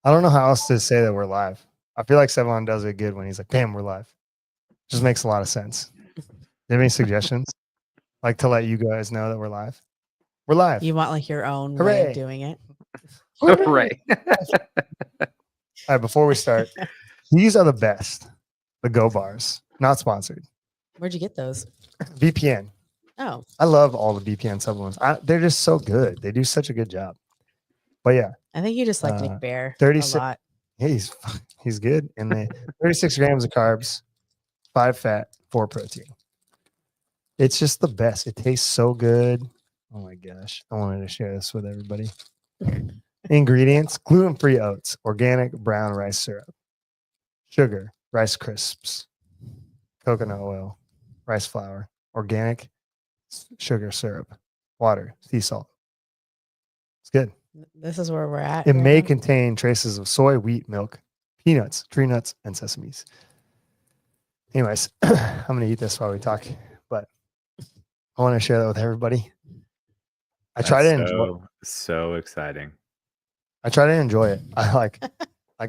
I don't know how else to say that we're live. I feel like Sevon does it good when he's like, "Damn, we're live." Just makes a lot of sense. Do you have any suggestions? Like to let you guys know that we're live? We're live. You want like your own way Hooray. of doing it? Right. All right, before we start, these are the best. The Go Bars, not sponsored. Where'd you get those? VPN. Oh, I love all the VPN supplements. They're just so good. They do such a good job. But yeah, I think you just like Nick Bear 36 a lot. yeah, he's good. And the 36 grams of carbs, 5 fat, 4 protein. It's just the best. It tastes so good. Oh my gosh. I wanted to share this with everybody. Ingredients: gluten-free oats, organic brown rice syrup, sugar, rice crisps, coconut oil, rice flour, organic sugar syrup, water, sea salt. It's good. This is where we're at. It right may now. contain traces of soy, wheat, milk, peanuts, tree nuts, and sesames. Anyways, I'm going to eat this while we talk, but I want to share that with everybody. I try to enjoy. So exciting. I try to enjoy it. I like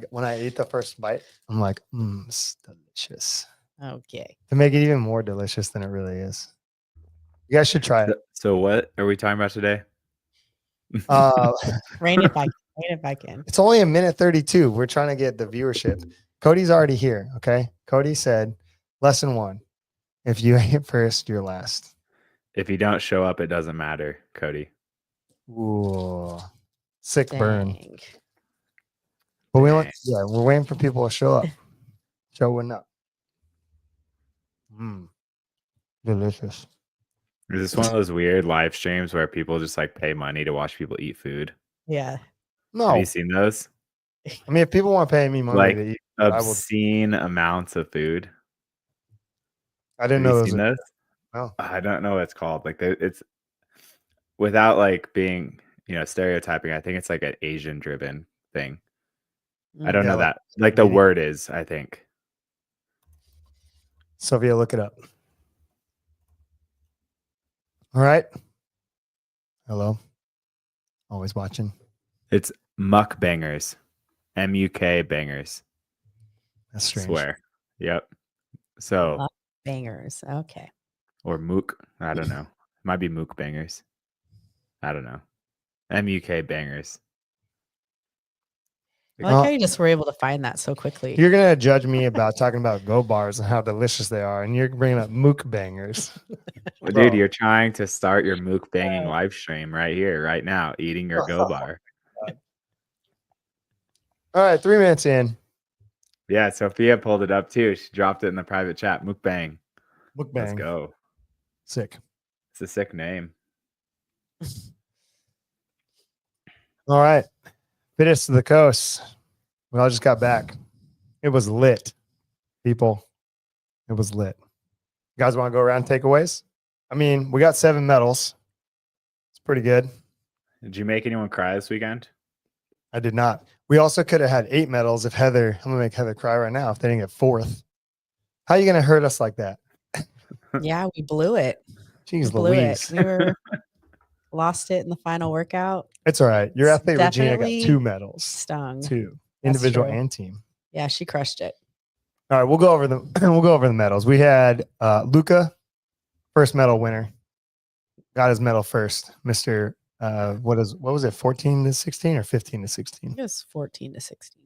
when I eat the first bite, I'm like, it's delicious. Okay. To make it even more delicious than it really is. You guys should try it. So what are we talking about today? Rain if I can. It's only a minute 32. We're trying to get the viewership. Cody's already here. Okay. Cody said, lesson 1. If you ain't first, you're last. If you don't show up, it doesn't matter, Cody. Ooh, sick Dang. burn. But we're waiting for people to show up. Showing up. Delicious. Is this one of those weird live streams where people just like pay money to watch people eat food? Yeah. No. Have you seen those? I mean, if people want to pay me money Like to eat, obscene amounts of food. I didn't know Have you seen those? No. I don't know what it's called. Like it's without like being, stereotyping. I think it's like an Asian driven thing. I don't know that. Like the word is, I think. Sophia, look it up. All right. Hello. Always watching. It's mukbangers. MUK bangers. That's strange. Swear. Yep. So bangers. Okay. Or mook. I don't know. It might be mook bangers. I don't know. MUK bangers. I like how you just were able to find that so quickly. You're going to judge me about talking about Go Bars and how delicious they are, and you're bringing up mook bangers. Well, dude, you're trying to start your mook banging live stream right here, right now, eating your Go Bar. All right, 3 minutes in. Yeah, Sophia pulled it up too. She dropped it in the private chat. Mukbang. Mukbang. Let's go. Sick. It's a sick name. All right. Fittest to the coast. We all just got back. It was lit, people. It was lit. You guys want to go around takeaways? I mean, we got 7 medals. It's pretty good. Did you make anyone cry this weekend? I did not. We also could have had 8 medals if I'm going to make Heather cry right now if they didn't get 4th. How are you going to hurt us like that? Yeah, we blew it. Jeez Louise. We lost it in the final workout. It's all right. Your athlete Regina got 2 medals. Stung. 2. Individual and team. Yeah, she crushed it. All right, we'll go over the medals. We had Luca, first medal winner. Got his medal first. Mr. What was it? 14 to 16 or 15 to 16? It was 14 to 16.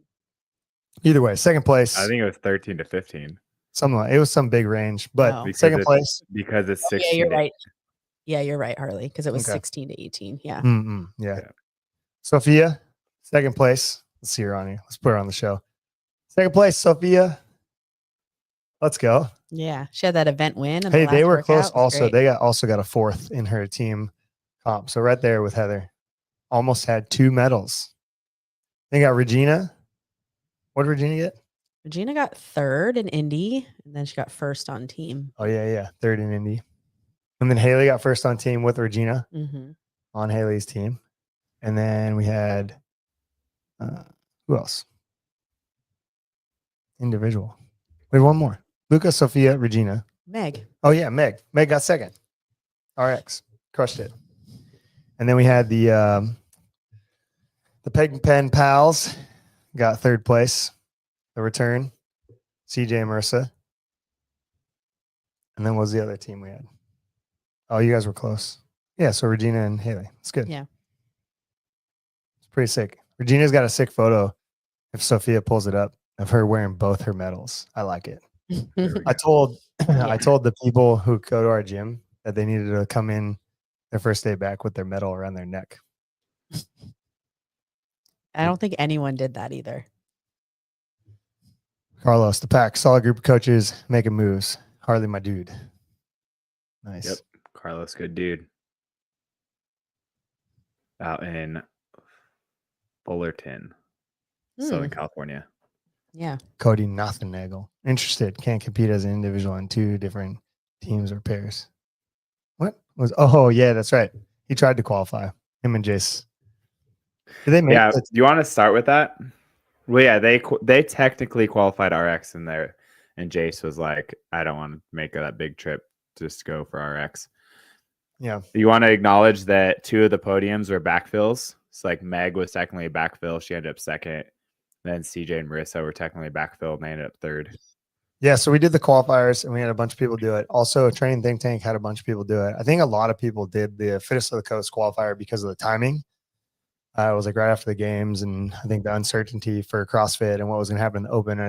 Either way, second place. I think it was 13 to 15. Something like it was some big range, but second place because it's 16. Yeah, you're right. Yeah, you're right, Harley, because it was 16 to 18. Yeah. Yeah. Sophia, second place. Let's see her on here. Let's put her on the show. Second place, Sophia. Let's go. Yeah, she had that event win. Hey, they were close. Also, they also got a 4th in her team comp. So right there with Heather, almost had 2 medals. They got Regina. What did Regina get? Regina got 3rd in Indy, and then she got 1st on team. Oh yeah, 3rd in Indy. And then Haley got 1st on team with Regina on Haley's team. And then we had who else? Individual. We had one more. Luca, Sophia, Regina. Meg. Oh yeah, Meg. Meg got 2nd. RX crushed it. And then we had the Peg and Pen Pals. got third place. The return, CJ and Marissa. And then what was the other team we had? Oh, you guys were close. Yeah, so Regina and Haley. It's good. Yeah. It's pretty sick. Regina's got a sick photo, if Sophia pulls it up, of her wearing both her medals. I like it. I told the people who go to our gym that they needed to come in their first day back with their medal around their neck. I don't think anyone did that either. Carlos, the pack, solid group of coaches making moves. Harley, my dude. Nice. Yep. Carlos, good dude. Out in Fullerton, Southern California. Yeah. Cody Nothenagel. Interested. Can't compete as an individual in 2 different teams or pairs. What was? Oh, yeah, that's right. He tried to qualify. Him and Jace. Did they make Yeah. Do you want to start with that? Well, yeah, they technically qualified RX in there, and Jace was like, I don't want to make that big trip, just go for RX. Yeah. You want to acknowledge that 2 of the podiums were backfills. It's like Meg was technically a backfill. She ended up second. Then CJ and Marissa were technically backfill, and they ended up third. Yeah, so we did the qualifiers, and we had a bunch of people do it. Also, Training Think Tank had a bunch of people do it. I think a lot of people did the Fittest of the Coast qualifier because of the timing. It was like right after the games, and I think the uncertainty for CrossFit and what was going to happen in the Open.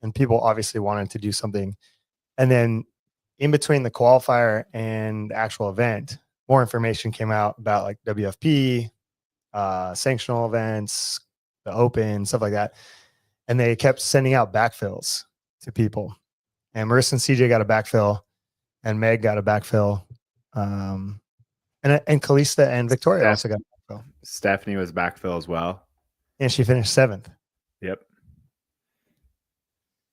And people obviously wanted to do something. And then in between the qualifier and the actual event, more information came out about like WFP, sanctional events, the Open, stuff like that. And they kept sending out backfills to people. And Marissa and CJ got a backfill, and Meg got a backfill. And Kalista and Victoria also got a backfill. Stephanie was backfill as well. And she finished 7th. Yep.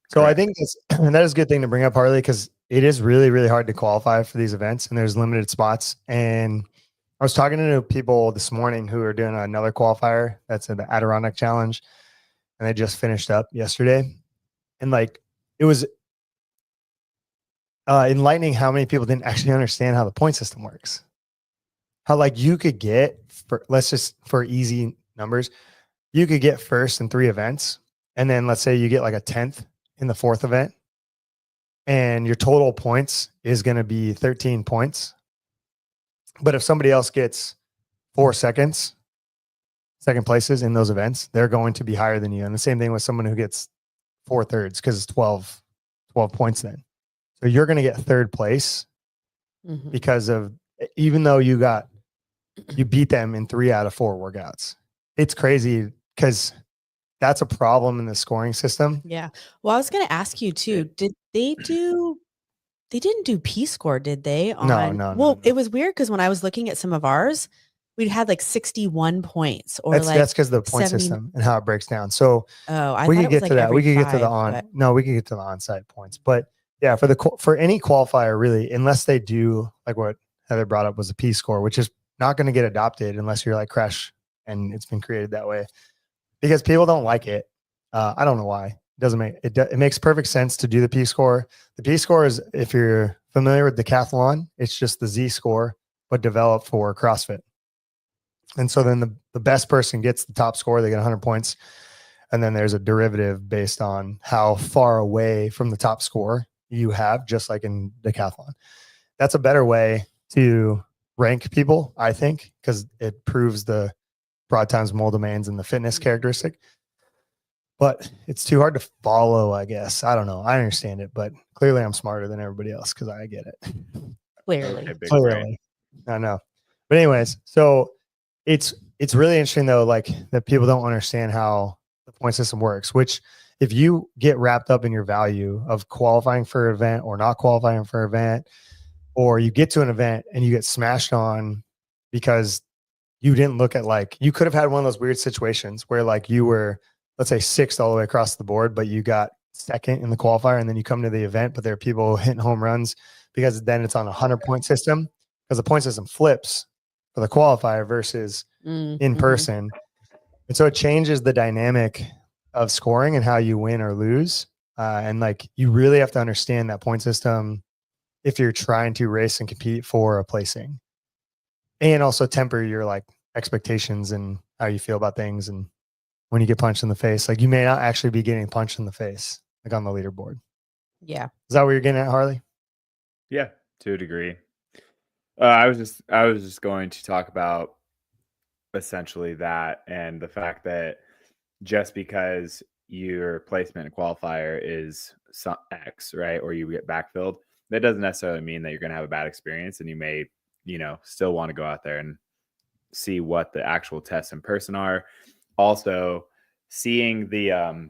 So Correct. I think that is a good thing to bring up, Harley, because it is really, really hard to qualify for these events, and there's limited spots. And I was talking to people this morning who are doing another qualifier that's in the Adirondack Challenge, and they just finished up yesterday. And like, it was enlightening how many people didn't actually understand how the point system works. How like you could get, for easy numbers, you could get first in 3 events. And then let's say you get like a 10th in the 4th event, and your total points is going to be 13 points. But if somebody else gets 4 second places in those events, they're going to be higher than you. And the same thing with someone who gets 4 thirds, because it's 12 points then. So you're going to get 3rd place because of, even though you beat them in 3 out of 4 workouts. It's crazy because that's a problem in the scoring system. Yeah. Well, I was going to ask you too, they didn't do P-score, did they? No. It was weird because when I was looking at some of ours, we had like 61 points or that's because of the point 70 system and how it breaks down. So we could get to that. We could get to the on-site points. But yeah, for any qualifier, really, unless they do like what Heather brought up was a P-score, which is not going to get adopted unless you're like Crash and it's been created that way, because people don't like it. I don't know why. It makes perfect sense to do the P-score. The P-score is, if you're familiar with decathlon, it's just the Z-score, but developed for CrossFit. And so then the best person gets the top score. They get 100 points. And then there's a derivative based on how far away from the top score you have, just like in decathlon. That's a better way to rank people, I think, because it proves the broad times mole domains and the fitness characteristic. But it's too hard to follow, I guess. I don't know. I understand it, but clearly I'm smarter than everybody else because I get it. Clearly. I know. But anyways, so it's really interesting though, like that people don't understand how the point system works, which if you get wrapped up in your value of qualifying for an event or not qualifying for an event, or you get to an event and you get smashed on because you didn't look at, like, you could have had one of those weird situations where like you were, let's say 6th all the way across the board, but you got 2nd in the qualifier, and then you come to the event, but there are people hitting home runs because then it's on a 100-point system, because the point system flips for the qualifier versus in person. And so it changes the dynamic of scoring and how you win or lose. And like, you really have to understand that point system if you're trying to race and compete for a placing, and also temper your like expectations and how you feel about things. And when you get punched in the face. Like you may not actually be getting punched in the face, like on the leaderboard. Yeah. Is that what you're getting at, Harley? Yeah, to a degree. I was just going to talk about essentially that, and the fact that just because your placement in qualifier is X, right, or you get backfilled, that doesn't necessarily mean that you're going to have a bad experience, and you may, still want to go out there and see what the actual tests in person are. Also, seeing the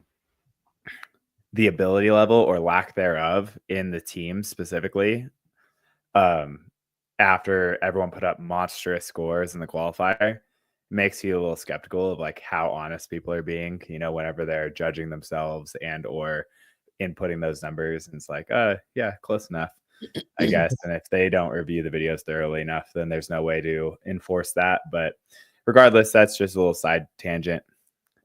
ability level or lack thereof in the team specifically, after everyone put up monstrous scores in the qualifier, makes you a little skeptical of like how honest people are being, whenever they're judging themselves and or inputting those numbers. And it's like, yeah, close enough, I guess. And if they don't review the videos thoroughly enough, then there's no way to enforce that. But regardless, that's just a little side tangent.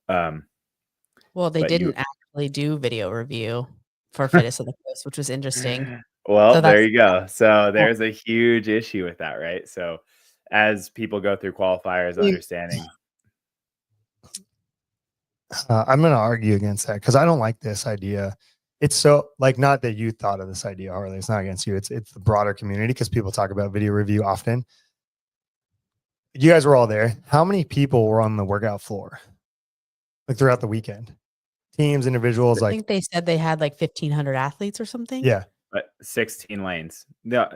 Well, they But didn't actually do video review for Fittest of the Coast, which was interesting. Well, So there you go. So there's a huge issue with that, right? So as people go through qualifiers, understanding. I'm going to argue against that because I don't like this idea. It's so like, not that you thought of this idea, Harley. It's not against you. It's the broader community because people talk about video review often. You guys were all there. How many people were on the workout floor like throughout the weekend? Teams, individuals. I think they said they had like 1,500 athletes or something. Yeah. But 16 lanes. No,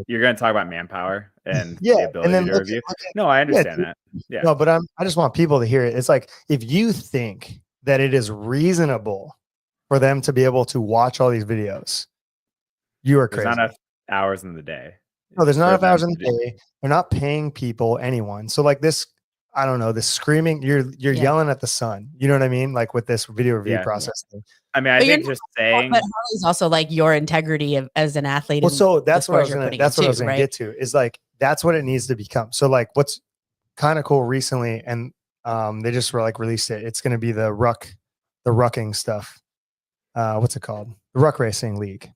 you're going to talk about manpower and Yeah, the ability and then to review. No, I understand that. Yeah. No, but I just want people to hear it. It's like, if you think that it is reasonable for them to be able to watch all these videos, you are crazy. There's not enough hours in the day. No, there's not enough hours in the day. They're not paying people, anyone. So like this, I don't know, this screaming, you're yelling at the sun. You know what I mean? Like with this video review process thing. I mean, I think just saying, but Harley's also like your integrity as an athlete. Well, so that's what I was gonna get to, is like, that's what it needs to become. So like what's kind of cool recently, and they just were like released it. It's gonna be the rucking stuff. What's it called? The Ruck Racing League.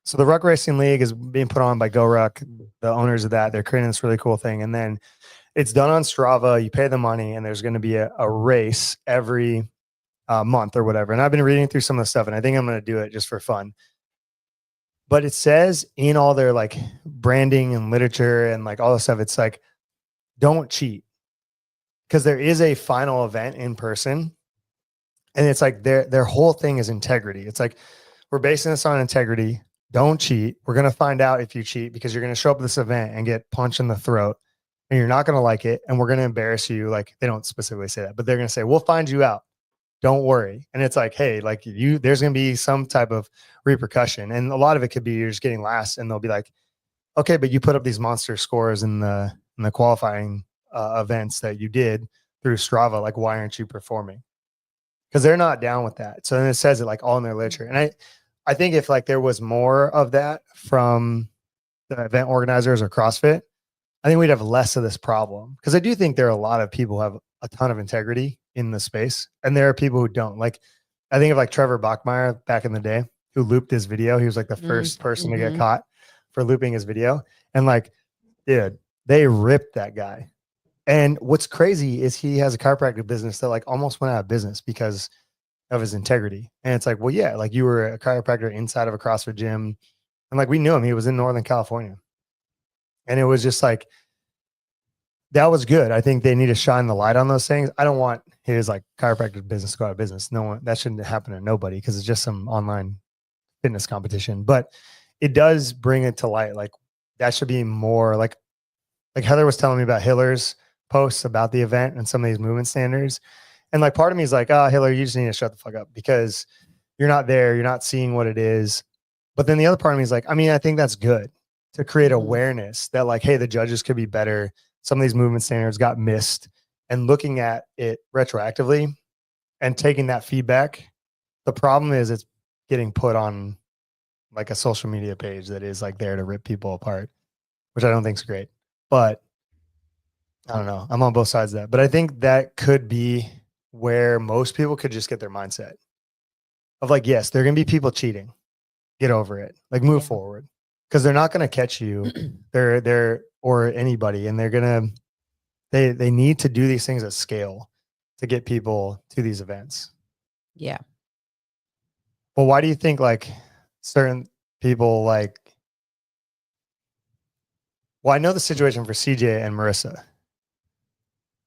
So the Ruck Racing League is being put on by Go Ruck, the owners of that. They're creating this really cool thing. And then it's done on Strava. You pay the money, and there's going to be a race every month or whatever. And I've been reading through some of the stuff, and I think I'm going to do it just for fun. But it says in all their like branding and literature and like all the stuff, it's like, don't cheat, because there is a final event in person. And it's like their whole thing is integrity. It's like, we're basing this on integrity. Don't cheat. We're going to find out if you cheat, because you're going to show up at this event and get punched in the throat, and you're not going to like it. And we're going to embarrass you. Like, they don't specifically say that, but they're going to say, we'll find you out. Don't worry. And it's like, hey, like there's going to be some type of repercussion. And a lot of it could be you're just getting last, and they'll be like, okay, but you put up these monster scores in the qualifying events that you did through Strava. Like, why aren't you performing? Because they're not down with that. So then it says it like all in their literature. And I think if like there was more of that from the event organizers or CrossFit, I think we'd have less of this problem. Because I do think there are a lot of people who have a ton of integrity in the space, and there are people who don't. Like, I think of like Trevor Bachmeyer back in the day, who looped his video. He was like the first person to get caught for looping his video. And like, dude, they ripped that guy. And what's crazy is he has a chiropractic business that like almost went out of business because of his integrity. And it's like, well, yeah, like you were a chiropractor inside of a CrossFit gym. And like, we knew him. He was in Northern California. And it was just like, that was good. I think they need to shine the light on those things. I don't want his like chiropractic business to go out of business. No one, that shouldn't happen to nobody, because it's just some online fitness competition. But it does bring it to light. Like, that should be more like Heather was telling me about Hiller's posts about the event and some of these movement standards. And like, part of me is like, oh, Hiller, you just need to shut the fuck up, because you're not there. You're not seeing what it is. But then the other part of me is like, I mean, I think that's good to create awareness that like, hey, the judges could be better. Some of these movement standards got missed, and looking at it retroactively and taking that feedback. The problem is it's getting put on like a social media page that is like there to rip people apart, which I don't think is great. But I don't know. I'm on both sides of that. But I think that could be where most people could just get their mindset of like, yes, there are going to be people cheating. Get over it. Like, move forward, because they're not going to catch you. They're or anybody, and they're going to, they need to do these things at scale to get people to these events. Yeah. Well, why do you think like certain people like? Well, I know the situation for CJ and Marissa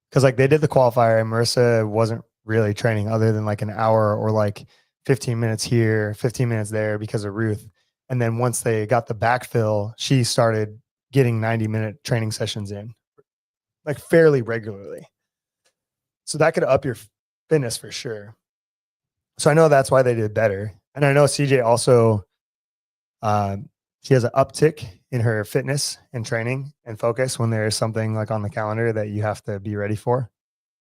because like they did the qualifier and Marissa wasn't really training other than like an hour or like 15 minutes here, 15 minutes there because of Ruth. And then once they got the backfill, she started getting 90-minute training sessions in like fairly regularly. So that could up your fitness for sure. So I know that's why they did better. And I know CJ also, she has an uptick in her fitness and training and focus when there's something like on the calendar that you have to be ready for.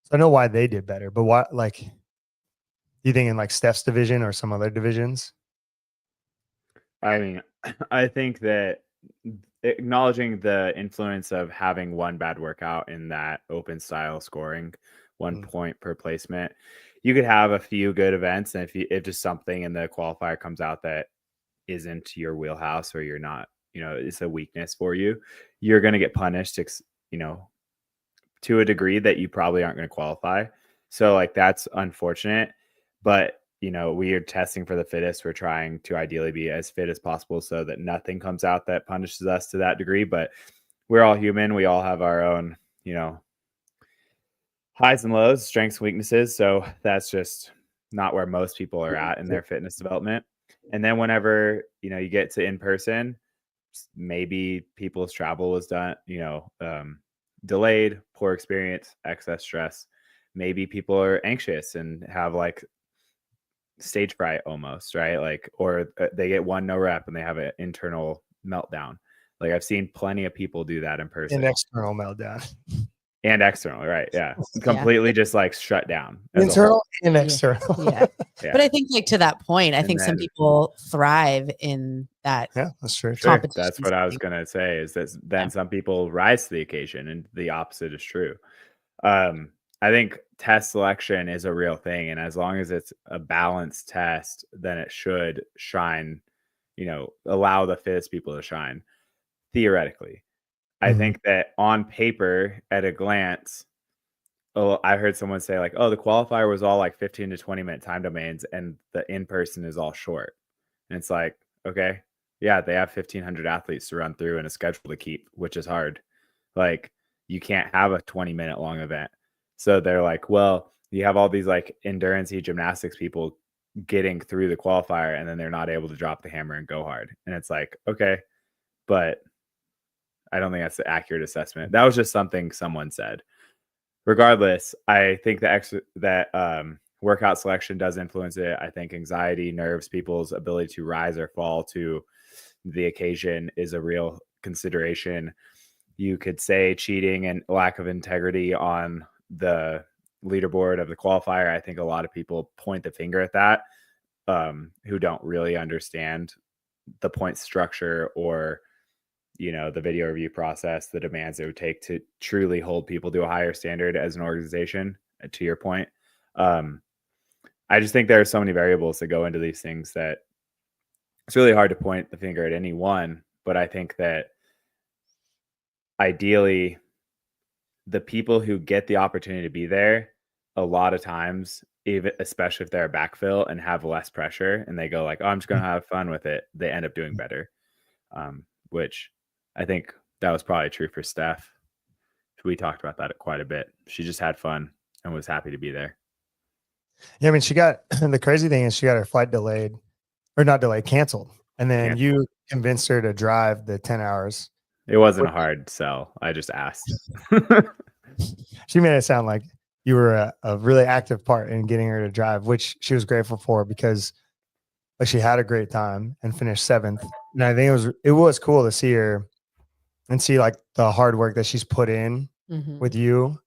So I know why they did better, but what, like, you think in like Steph's division or some other divisions? I mean, I think that acknowledging the influence of having one bad workout in that open style scoring, 1 point per placement, you could have a few good events. And if just something in the qualifier comes out that isn't your wheelhouse or you're not, it's a weakness for you, you're going to get punished, to a degree that you probably aren't going to qualify. So like, that's unfortunate, but we are testing for the fittest. We're trying to ideally be as fit as possible so that nothing comes out that punishes us to that degree. But we're all human. We all have our own, highs and lows, strengths, weaknesses. So that's just not where most people are at in their fitness development. And then whenever, you get to in person, maybe people's travel was done, delayed, poor experience, excess stress. Maybe people are anxious and have like stage fright almost, right? Like, or they get one no rep and they have an internal meltdown. Like I've seen plenty of people do that in person. An external meltdown. And external, right? Yeah. Completely just like shut down. Internal and external. Yeah. But I think like to that point, I think some people thrive in that. Yeah, that's true. Sure. That's what I was going to say is that then some people rise to the occasion and the opposite is true. I think test selection is a real thing. And as long as it's a balanced test, then it should shine, allow the fittest people to shine theoretically. I think that on paper at a glance, I heard someone say like, oh, the qualifier was all like 15 to 20-minute time domains and the in-person is all short. And it's like, okay, yeah, they have 1,500 athletes to run through and a schedule to keep, which is hard. Like you can't have a 20-minute long event. So they're like, well, you have all these like endurance-y gymnastics people getting through the qualifier and then they're not able to drop the hammer and go hard. And it's like, okay, but I don't think that's the accurate assessment. That was just something someone said. Regardless, I think that workout selection does influence it. I think anxiety, nerves, people's ability to rise or fall to the occasion is a real consideration. You could say cheating and lack of integrity on the leaderboard of the qualifier. I think a lot of people point the finger at that who don't really understand the point structure or the video review process, the demands it would take to truly hold people to a higher standard as an organization, to your point. I just think there are so many variables that go into these things that it's really hard to point the finger at any one. But I think that ideally, the people who get the opportunity to be there, a lot of times, even especially if they're a backfill and have less pressure and they go like, oh, I'm just going to have fun with it, they end up doing better, which I think that was probably true for Steph. We talked about that quite a bit. She just had fun and was happy to be there. Yeah, I mean, the crazy thing is she got her flight delayed, or not delayed, canceled. And then you convinced her to drive the 10 hours. It wasn't a hard sell. I just asked. She made it sound like you were a really active part in getting her to drive, which she was grateful for because like she had a great time and finished 7th. And I think it was cool to see her and see like the hard work that she's put in with you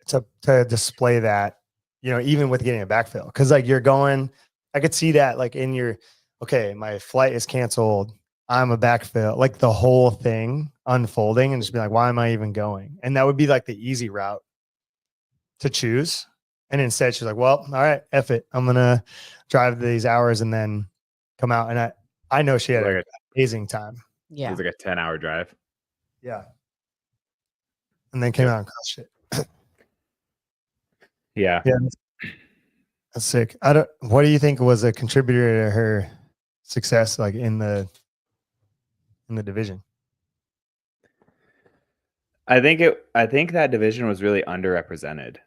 to display that, even with getting a backfill. Cause like I could see that like in your, okay, my flight is canceled. I'm a backfill, like the whole thing unfolding and just be like, why am I even going? And that would be like the easy route to choose. And instead she's like, well, all right, F it. I'm going to drive these hours and then come out. And I know she had an amazing time. Yeah. It was like a 10-hour drive. Yeah. And then came out and crushed it. Yeah. Yeah, that's sick. What do you think was a contributor to her success, like in the division? I think that division was really underrepresented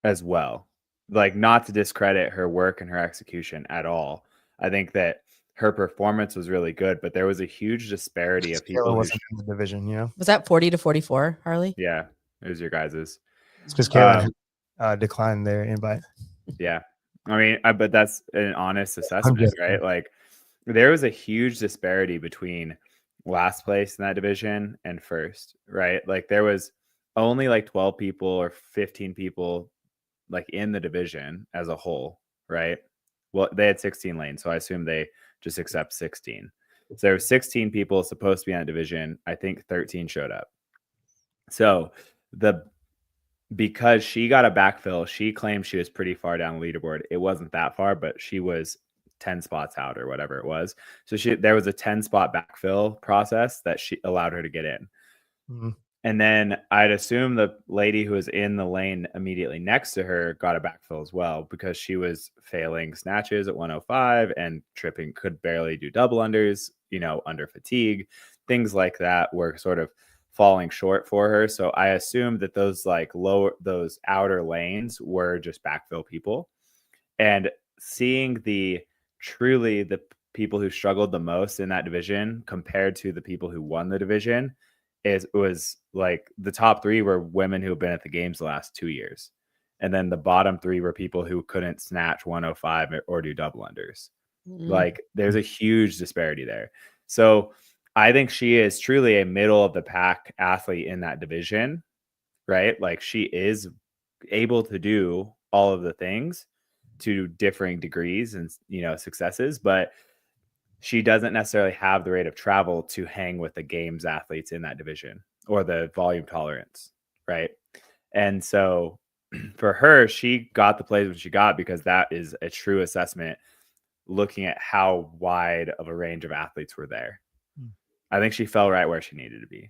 as well. Like, not to discredit her work and her execution at all. I think that her performance was really good, but there was a huge disparity of Kayla people who wasn't in the division, you know. Was that 40 to 44, Harley? yeah, it was your guys's. It's because Kayla Um, declined their invite. yeah. I mean, but that's an honest I'm assessment, just right? Like, there was a huge disparity between last place in that division and first, right? Like, there was only like 12 people or 15 people like in the division as a whole, right? Well, they had 16 lanes, so I assume they just accept 16. So there were 16 people supposed to be in that division. I think 13 showed up. So because she got a backfill, she claimed she was pretty far down the leaderboard. It wasn't that far, but she was 10 spots out or whatever it was. So there was a 10 spot backfill process that she allowed her to get in. Mhm. And then I'd assume the lady who was in the lane immediately next to her got a backfill as well, because she was failing snatches at 105 and could barely do double unders, under fatigue. Things like that were sort of falling short for her. So I assumed that those outer lanes were just backfill people. And seeing the people who struggled the most in that division compared to the people who won the division was like the top 3 were women who have been at the games the last 2 years. And then the bottom 3 were people who couldn't snatch 105 or do double unders. Like, there's a huge disparity there. So I think she is truly a middle of the pack athlete in that division, right? Like, she is able to do all of the things to differing degrees and, successes, but she doesn't necessarily have the rate of travel to hang with the games athletes in that division or the volume tolerance, right? And so for her, she got the plays when she got, because that is a true assessment looking at how wide of a range of athletes were there. I think she fell right where she needed to be.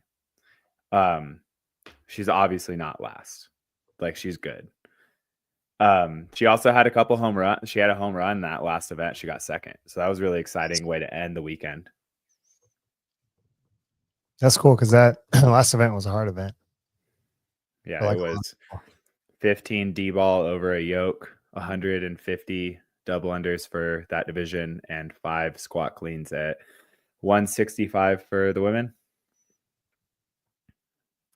She's obviously not last. Like, she's good. She also had a couple home runs. She had a home run that last event. She got second. So that was a really exciting way to end the weekend. That's cool, because that last event was a hard event. Yeah, Like, it was 15 D-ball over a yoke, 150 double unders for that division, and 5 squat cleans at 165 for the women.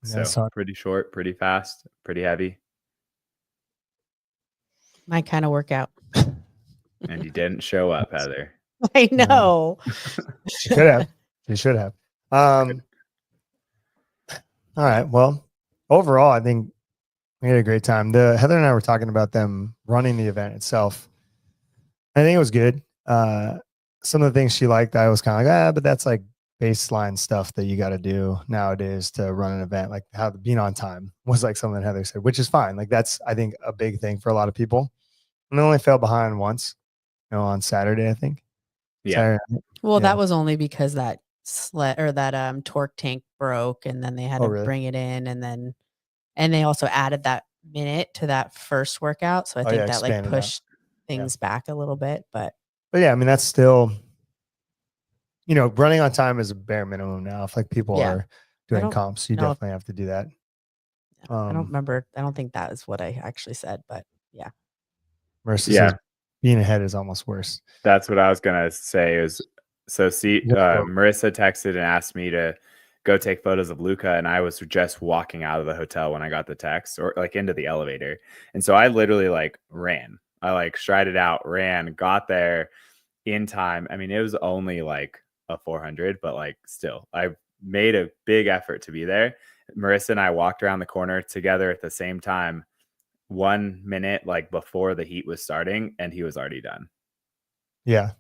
So pretty short, pretty fast, pretty heavy. Mm-hmm. My kind of workout. And you didn't show up, Heather. I know. She should have. She should have. All right. Well, overall, I think we had a great time. Heather and I were talking about them running the event itself. I think it was good. Some of the things she liked, I was kind of like, but that's like baseline stuff that you got to do nowadays to run an event. Like how being on time was like something that Heather said, which is fine. Like that's, I think, a big thing for a lot of people. And I only fell behind once, on Saturday, I think. Yeah. Saturday. Well, that was only because that sled or that torque tank broke, and then they had to bring it in, and they also added that minute to that first workout. So I think that like pushed things back a little bit. But yeah, I mean, that's still, running on time is a bare minimum now. If like people are doing comps, you definitely have to do that. I don't remember. I don't think that is what I actually said, but yeah. Marissa says being ahead is almost worse. That's what I was going to say Marissa texted and asked me to go take photos of Luca, and I was just walking out of the hotel when I got the text, or like into the elevator. And so I literally like ran. I like strided out, ran, got there in time. I mean, it was only like a 400, but like still, I made a big effort to be there. Marissa and I walked around the corner together at the same time, 1 minute like before the heat was starting, and he was already done. Yeah.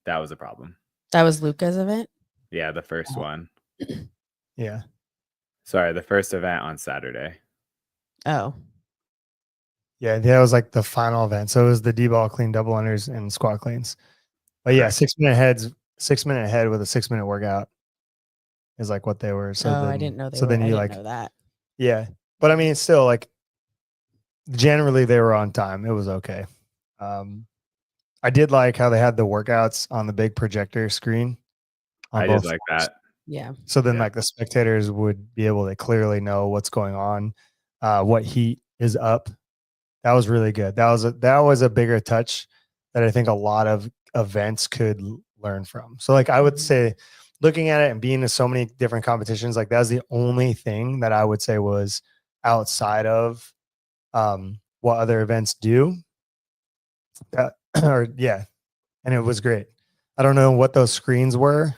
That was a problem. That was Luca's event? Yeah, the first one. Yeah. Sorry, the first event on Saturday. Oh. Yeah, that was like the final event. So it was the D-ball clean, double unders, and squat cleans. But yeah, 6 minute ahead with a 6 minute workout is like what they were. So I didn't know they were. then you I didn't know that. Yeah. But I mean, it's still like generally they were on time. It was okay. I did like how they had the workouts on the big projector screen. I did like that. Yeah. So then like the spectators would be able to clearly know what's going on, what heat is up. That was really good. That was a bigger touch that I think a lot of events could learn from. So like I would say, looking at it and being in so many different competitions, like that's the only thing that I would say was outside of what other events do. And it was great. I don't know what those screens were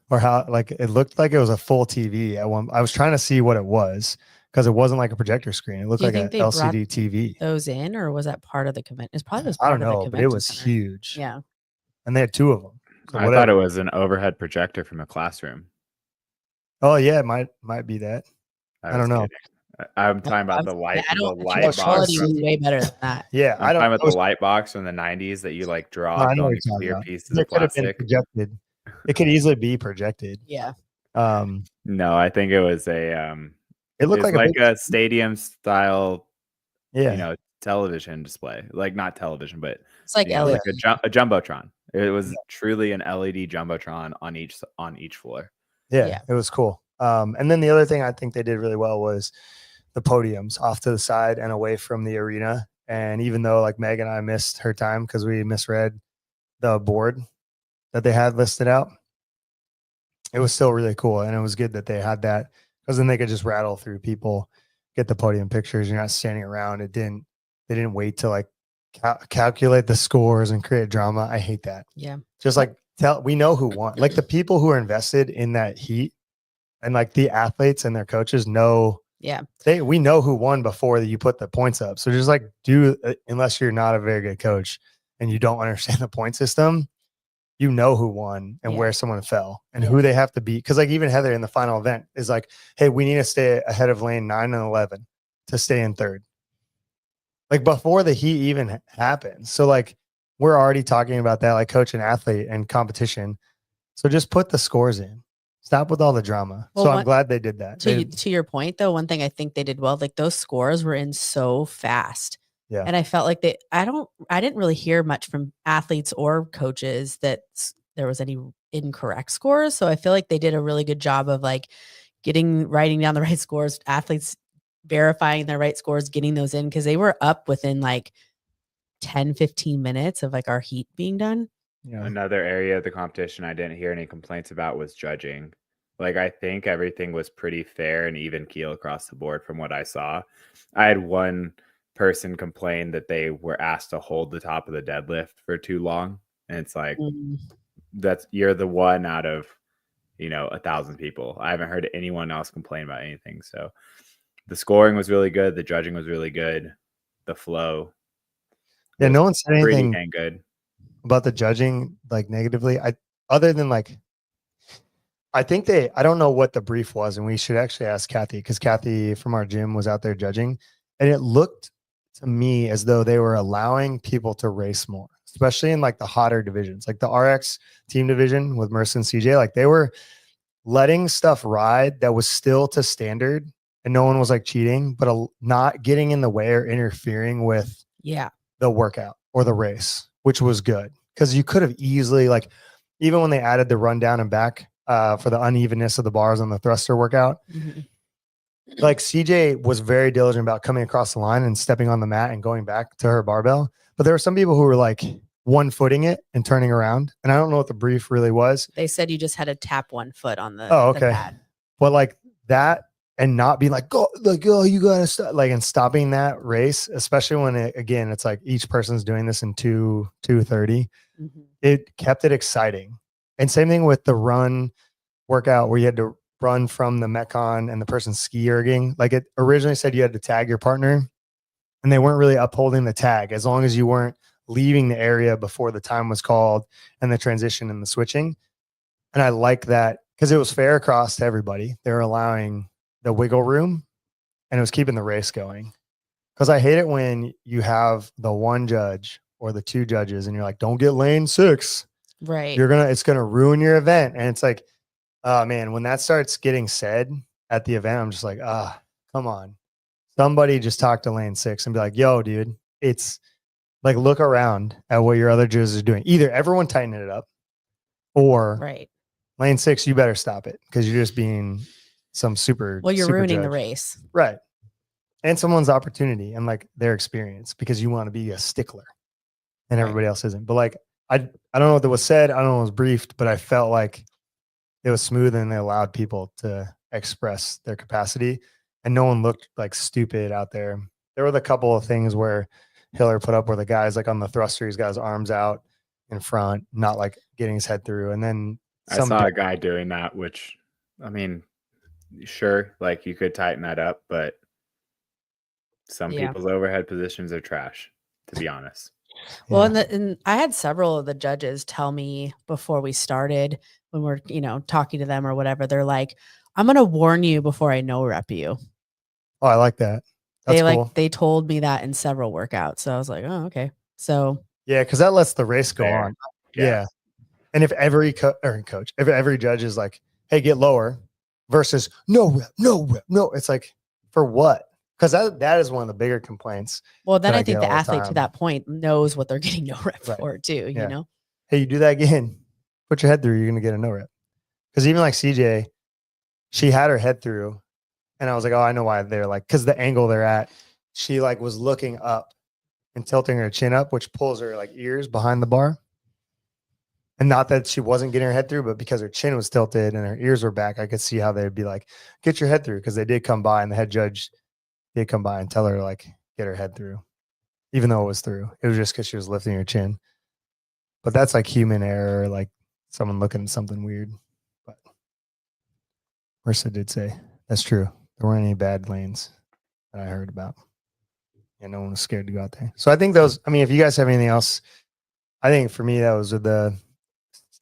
or how, like, it looked like it was a full TV at one. I was trying to see what it was because it wasn't like a projector screen. It looked like an LCD TV. Those in, or was that part of the convention? It's probably I don't know, but it was huge. Yeah. And they had 2 of them. So I thought it was an overhead projector from a classroom. Oh yeah, it might be that. I don't know. Kidding. I'm talking about the light box. Quality was way better than that. Yeah, I'm talking about the light box from the 90s that you like dropped on the clear pieces of plastic. Projected. It could easily be projected. Yeah. No, I think it was a it looked like a stadium style, television display. Like not television, but it's like LED. Like a jumbotron. It was truly an LED jumbotron on each floor. Yeah, it was cool. And then the other thing I think they did really well was the podiums off to the side and away from the arena. And even though like Meg and I missed her time because we misread the board that they had listed out, it was still really cool. And it was good that they had that because then they could just rattle through people, get the podium pictures. You're not standing around. They didn't wait to like calculate the scores and create drama. I hate that. Yeah. Just like we know who won. Like the people who are invested in that heat and like the athletes and their coaches know. Yeah. We know who won before you put the points up. So just like unless you're not a very good coach and you don't understand the point system, you know who won and where someone fell and who they have to beat. Cause like even Heather in the final event is like, hey, we need to stay ahead of lane 9 and 11 to stay in third. Like before the heat even happens. So like we're already talking about that, like coach and athlete and competition. So just put the scores in. Stop with all the drama. Well, so I'm glad they did that. To your point though, one thing I think they did well, like those scores were in so fast. Yeah. And I felt like I didn't really hear much from athletes or coaches that there was any incorrect scores. So I feel like they did a really good job of like writing down the right scores, athletes verifying their right scores, getting those in. Cause they were up within like 10, 15 minutes of like our heat being done. Yeah. Another area of the competition I didn't hear any complaints about was judging. Like I think everything was pretty fair and even keel across the board from what I saw. I had one person complain that they were asked to hold the top of the deadlift for too long. And it's like, you're the one out of, 1,000 people. I haven't heard anyone else complain about anything. So the scoring was really good. The judging was really good. The flow. Yeah. No one said anything good about the judging, like negatively. Other than like, I think I don't know what the brief was, and we should actually ask Kathy because Kathy from our gym was out there judging, and it looked to me as though they were allowing people to race more, especially in like the hotter divisions, like the RX team division with Mercer and CJ. Like they were letting stuff ride that was still to standard, and no one was like cheating, but not getting in the way or interfering with the workout or the race, which was good because you could have easily like even when they added the rundown and back. For the unevenness of the bars on the thruster workout. Mm-hmm. Like CJ was very diligent about coming across the line and stepping on the mat and going back to her barbell. But there were some people who were like one-footing it and turning around. And I don't know what the brief really was. They said you just had to tap one foot on the okay. The pad. But like that and not being like, oh, you gotta stop, like, and stopping that race, especially when it's like each person's doing this in 2:30. Mm-hmm. It kept it exciting. And same thing with the run workout where you had to run from the Metcon and the person's ski erging. Like it originally said you had to tag your partner and they weren't really upholding the tag as long as you weren't leaving the area before the time was called and the transition and the switching. And I like that because it was fair across to everybody. They were allowing the wiggle room and it was keeping the race going. Because I hate it when you have the one judge or the 2 judges and you're like, don't get lane 6. Right. It's going to ruin your event. And it's like, oh man, when that starts getting said at the event, I'm just like, come on, somebody just talk to lane 6 and be like, yo, dude, it's like, look around at what your other jerseys are doing. Either everyone tighten it up, or right. lane 6, you better stop it because you're just being some super. Well, you're super ruining judge. the race. Right. And someone's opportunity and like their experience, because you want to be a stickler and everybody else isn't. But like, I don't know what that was said. I don't know what was briefed, but I felt like it was smooth and they allowed people to express their capacity and no one looked like stupid out there. There were a couple of things where Hiller put up where the guy's like on the thruster, he's got his arms out in front, not like getting his head through. And then I saw a guy doing that, which, I mean, sure, like you could tighten that up, but some people's overhead positions are trash, to be honest. Well, and I had several of the judges tell me before we started, when we're, talking to them or whatever, they're like, I'm going to warn you before I no rep you. Oh, I like that. That's cool. They told me that in several workouts. So I was like, oh, okay. So yeah, because that lets the race go on. Yeah. And if every coach, if every judge is like, hey, get lower versus no rep, no, it's like, for what? Because that is one of the bigger complaints. Well, then I think the athlete to that point knows what they're getting no rep for too, you know? Hey, you do that again, put your head through, you're going to get a no rep. Because even like CJ, she had her head through and I was like, oh, I know why they're like, because the angle they're at, she like was looking up and tilting her chin up, which pulls her like ears behind the bar. And not that she wasn't getting her head through, but because her chin was tilted and her ears were back, I could see how they'd be like, get your head through. Because they did come by and the head judge did come by and tell her like, get her head through, even though it was through. It was just because she was lifting her chin. But that's like human error, like someone looking at something weird. But Marissa did say that's true. There weren't any bad lanes that I heard about. And no one was scared to go out there. So I think those, I mean, if you guys have anything else, I think for me, those are the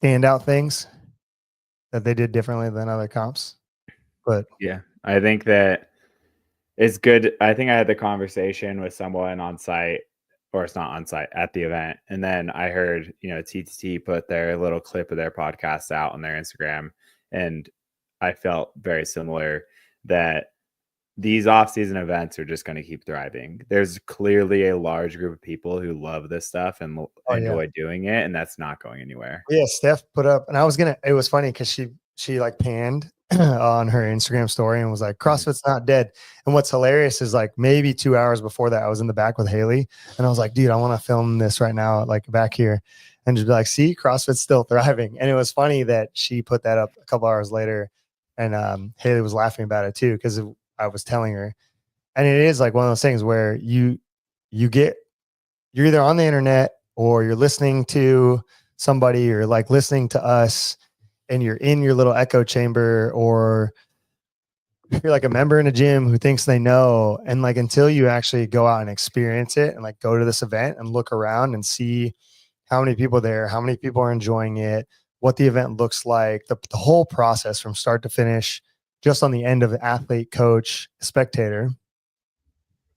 standout things that they did differently than other comps. But yeah, I think that it's good. I think I had the conversation with someone on site, or it's not on site, at the event. And then I heard, TTT put their little clip of their podcast out on their Instagram. And I felt very similar that these off-season events are just going to keep thriving. There's clearly a large group of people who love this stuff and enjoy doing it, and that's not going anywhere. Yeah, Steph put up, and it was funny because she like panned on her Instagram story and was like, CrossFit's not dead. And what's hilarious is like maybe 2 hours before that, I was in the back with Haley, and I was like, dude, I want to film this right now, like back here, and just be like, see, CrossFit's still thriving. And it was funny that she put that up a couple hours later, and Haley was laughing about it too, because I was telling her, and it is like one of those things where you're either on the internet or you're listening to somebody or like listening to us and you're in your little echo chamber, or you're like a member in a gym who thinks they know. And like, until you actually go out and experience it and like go to this event and look around and see how many people are there, how many people are enjoying it, what the event looks like, the whole process from start to finish, just on the end of the athlete, coach, spectator,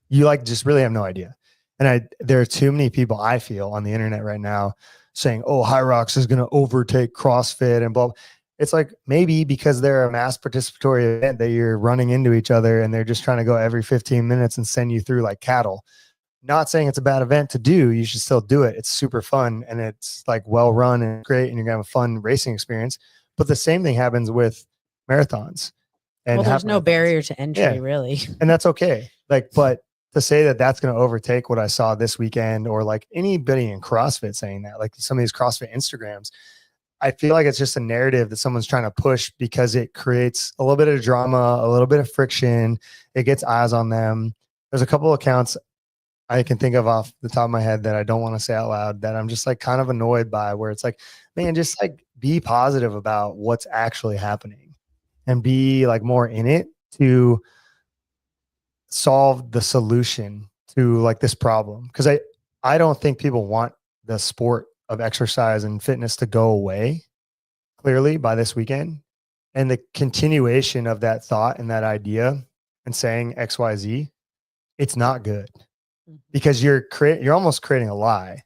you like just really have no idea. And there are too many people, I feel, on the internet right now saying, oh, High Rocks is going to overtake CrossFit and blah, blah. It's like, maybe because they're a mass participatory event that you're running into each other and they're just trying to go every 15 minutes and send you through like cattle. Not saying it's a bad event to do. You should still do it. It's super fun and it's like well run and great, and you're going to have a fun racing experience. But the same thing happens with marathons. And there's no barrier to entry, really. And that's okay. Like, but to say that that's going to overtake what I saw this weekend, or like anybody in CrossFit saying that, like some of these CrossFit Instagrams, I feel like it's just a narrative that someone's trying to push because it creates a little bit of drama, a little bit of friction. It gets eyes on them. There's a couple accounts I can think of off the top of my head that I don't want to say out loud that I'm just like kind of annoyed by, where it's like, man, just like be positive about what's actually happening and be like more in it to solve the solution to like this problem. Because I don't think people want the sport of exercise and fitness to go away clearly by this weekend. And the continuation of that thought and that idea and saying XYZ, it's not good, because you're almost creating a lie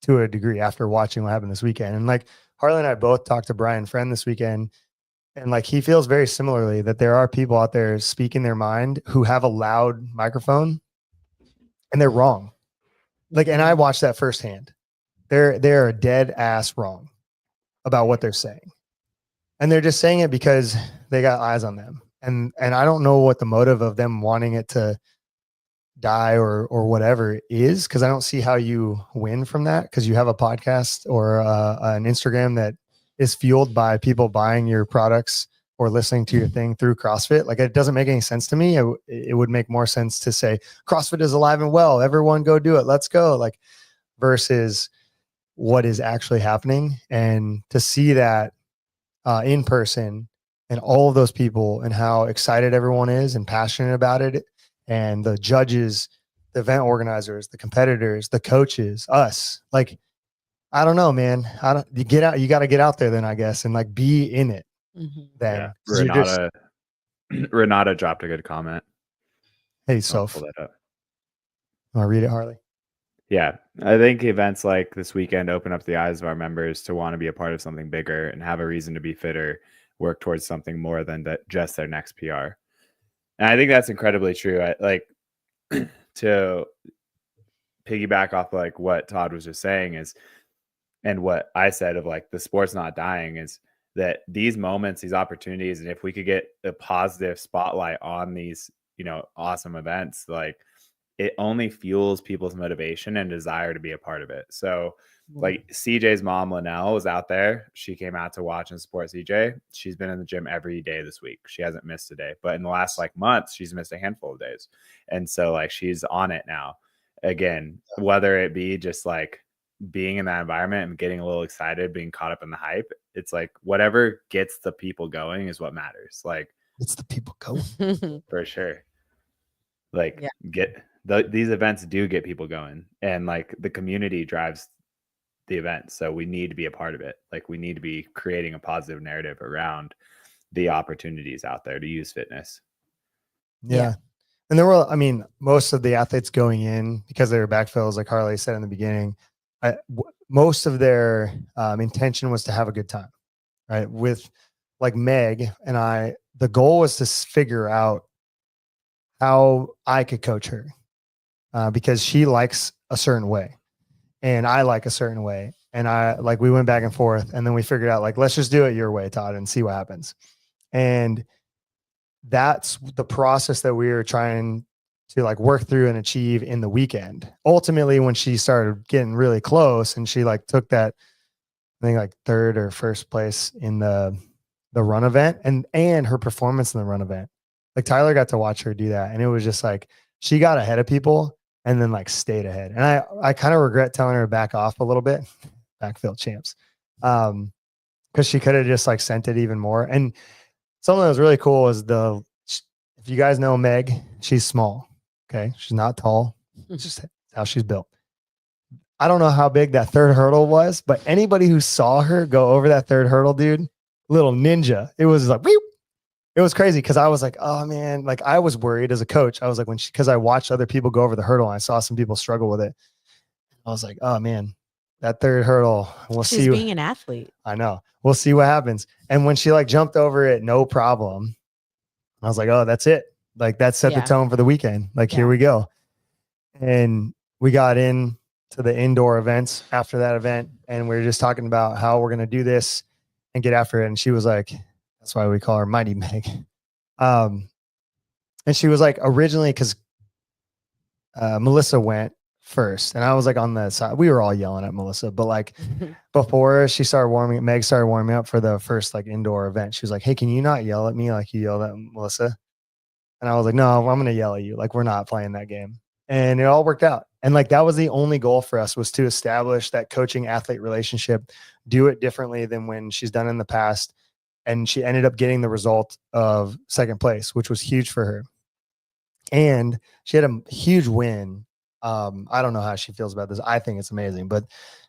to a degree after watching what happened this weekend. And like Harley and I both talked to Brian Friend this weekend, And like, he feels very similarly that there are people out there speaking their mind who have a loud microphone and they're wrong. Like, and I watched that firsthand. They're dead ass wrong about what they're saying. And they're just saying it because they got eyes on them. And I don't know what the motive of them wanting it to die or whatever is, because I don't see how you win from that, because you have a podcast or an Instagram that is fueled by people buying your products or listening to your thing through CrossFit. Like, it doesn't make any sense to me. It would make more sense to say CrossFit is alive and well. Everyone go do it. Let's go. Like, versus what is actually happening. And to see that in person and all of those people and how excited everyone is and passionate about it, and the judges, the event organizers, the competitors, the coaches, us, like, I don't know, man. You got to get out there then, I guess, and like be in it. Then Renata dropped a good comment. Hey, Soph. Pull that up. Want to read it, Harley? Yeah, I think events like this weekend open up the eyes of our members to want to be a part of something bigger and have a reason to be fitter, work towards something more than just their next PR. And I think that's incredibly true. I like to piggyback off like what Todd was just saying is, and what I said of like the sport's not dying, is that these moments, these opportunities, and if we could get a positive spotlight on these, awesome events, like, it only fuels people's motivation and desire to be a part of it. So like CJ's mom, Linnell, was out there. She came out to watch and support CJ. She's been in the gym every day this week. She hasn't missed a day, but in the last like month, she's missed a handful of days. And so like, she's on it now. Again, whether it be just like being in that environment and getting a little excited, being caught up in the hype, it's like whatever gets the people going is what matters. Like, it's the people going. For sure. Like, these events do get people going, and like the community drives the event. So we need to be a part of it. Like, we need to be creating a positive narrative around the opportunities out there to use fitness. Yeah. And there were, most of the athletes going in, because they were backfills, like Harley said in the beginning, most of their intention was to have a good time, right? With like Meg and I, the goal was to figure out how I could coach her. Because she likes a certain way and I like a certain way. And we went back and forth, and then we figured out like, let's just do it your way, Todd, and see what happens. And that's the process that we were trying to like work through and achieve in the weekend. Ultimately, when she started getting really close and she like took that, I think like third or first place in the run event, and her performance in the run event, like Tyler got to watch her do that. And it was just like, she got ahead of people and then like stayed ahead. And I kind of regret telling her to back off a little bit, backfield champs. Cause she could have just like sent it even more. And something that was really cool is if you guys know Meg, she's small. Okay. She's not tall. It's just how she's built. I don't know how big that third hurdle was, but anybody who saw her go over that third hurdle, dude, little ninja, it was like, whew. It was crazy because I was like, oh man, like I was worried as a coach. I was like, because I watched other people go over the hurdle and I saw some people struggle with it. I was like, oh man, that third hurdle, She's being an athlete. I know. We'll see what happens. And when she like jumped over it, no problem. I was like, oh, that's it. Like that set the tone for the weekend. Like, here we go. And we got in to the indoor events after that event. And we were just talking about how we're going to do this and get after it. And she was like, that's why we call her Mighty Meg. And she was like, originally, because Melissa went first, and I was like on the side. We were all yelling at Melissa, but like before Meg started warming up for the first like indoor event. She was like, hey, can you not yell at me like you yelled at Melissa? And I was like, no, I'm going to yell at you. Like, we're not playing that game. And it all worked out. And like, that was the only goal for us, was to establish that coaching athlete relationship, do it differently than when she's done in the past. And she ended up getting the result of second place, which was huge for her. And she had a huge win. I don't know how she feels about this. I think it's amazing, but